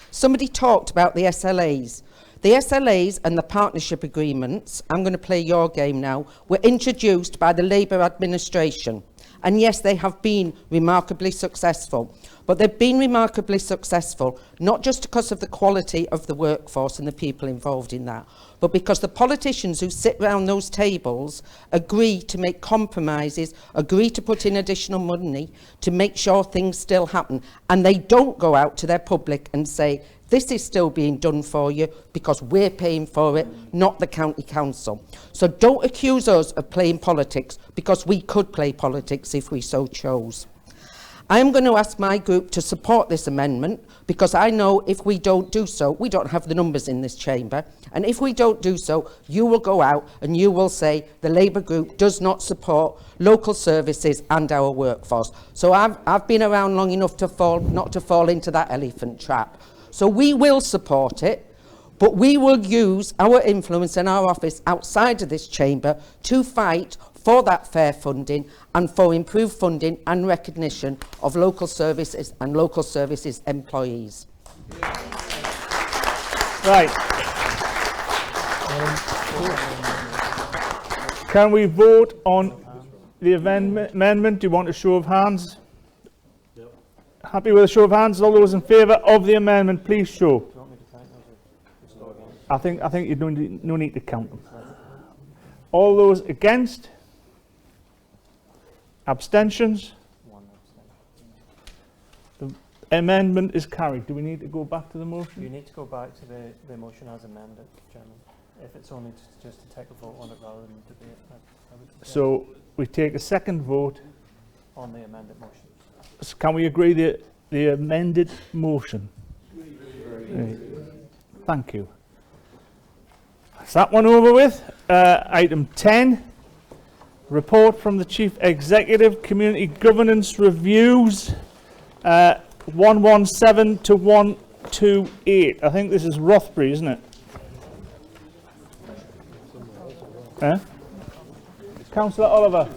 Somebody talked about the SLAs. The SLAs and the partnership agreements, I'm going to play your game now, were introduced by the Labour administration. And yes, they have been remarkably successful. But they've been remarkably successful, not just because of the quality of the workforce and the people involved in that, but because the politicians who sit around those tables agree to make compromises, agree to put in additional money to make sure things still happen. And they don't go out to their public and say, this is still being done for you because we're paying for it, not the county council. So don't accuse us of playing politics, because we could play politics if we so chose. I am going to ask my group to support this amendment, because I know if we don't do so, we don't have the numbers in this chamber, and if we don't do so, you will go out and you will say the Labour group does not support local services and our workforce. So I've been around long enough to not to fall into that elephant trap. So we will support it, but we will use our influence in our office outside of this chamber to fight for that fair funding and for improved funding and recognition of local services and local services employees. Right. Can we vote on the amendment? Do you want a show of hands? Yep. Happy with a show of hands? All those in favour of the amendment, please show. I think you don't no need to count them. All those against? Abstentions? The amendment is carried. Do we need to go back to the motion? You need to go back to the motion as amended, Chairman. If it's only just to take a vote on it rather than debate. I would suggest. So we take a second vote On the amended motion. So can we agree the amended motion? Right. Thank you. Is that one over with? Item 10. Report from the Chief Executive, Community Governance Reviews, 117 to 128. I think this is Rothbury, isn't it? Councillor Oliver.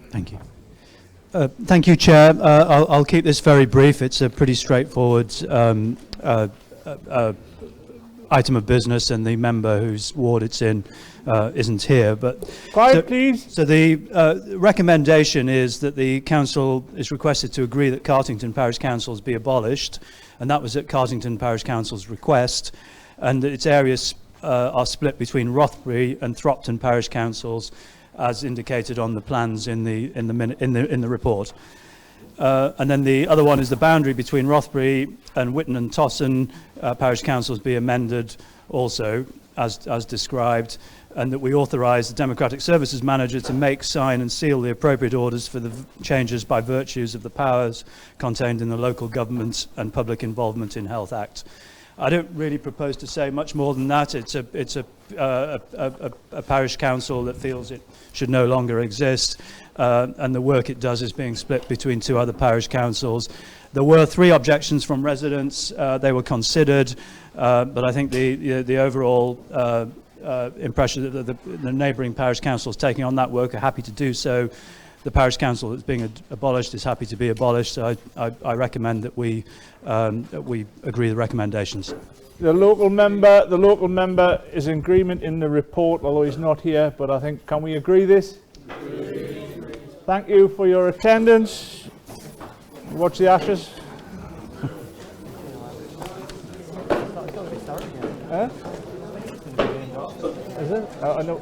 Thank you. Thank you, Chair. I'll keep this very brief. It's a pretty straightforward item of business, and the member whose ward it's in isn't here. But quiet, please. So the recommendation is that the council is requested to agree that Cartington Parish Councils be abolished, and that was at Cartington Parish Council's request, and that its areas are split between Rothbury and Thropton Parish Councils, as indicated on the plans in the report. And then the other one is the boundary between Rothbury and Witton and Tosson parish councils be amended also as described, and that we authorise the Democratic Services Manager to make, sign and seal the appropriate orders for the changes by virtues of the powers contained in the Local Government and Public Involvement in Health Act. I don't really propose to say much more than that. It's a parish council that feels it should no longer exist, and the work it does is being split between two other parish councils. There were 3 objections from residents. They were considered, but I think the overall impression that the neighbouring parish councils taking on that work are happy to do so. The parish council that's being abolished is happy to be abolished. So I recommend that we agree the recommendations. The local member is in agreement in the report, although he's not here, but I think, can we agree this? Thank you for your attendance. Watch the ashes. Huh? Is it? I know.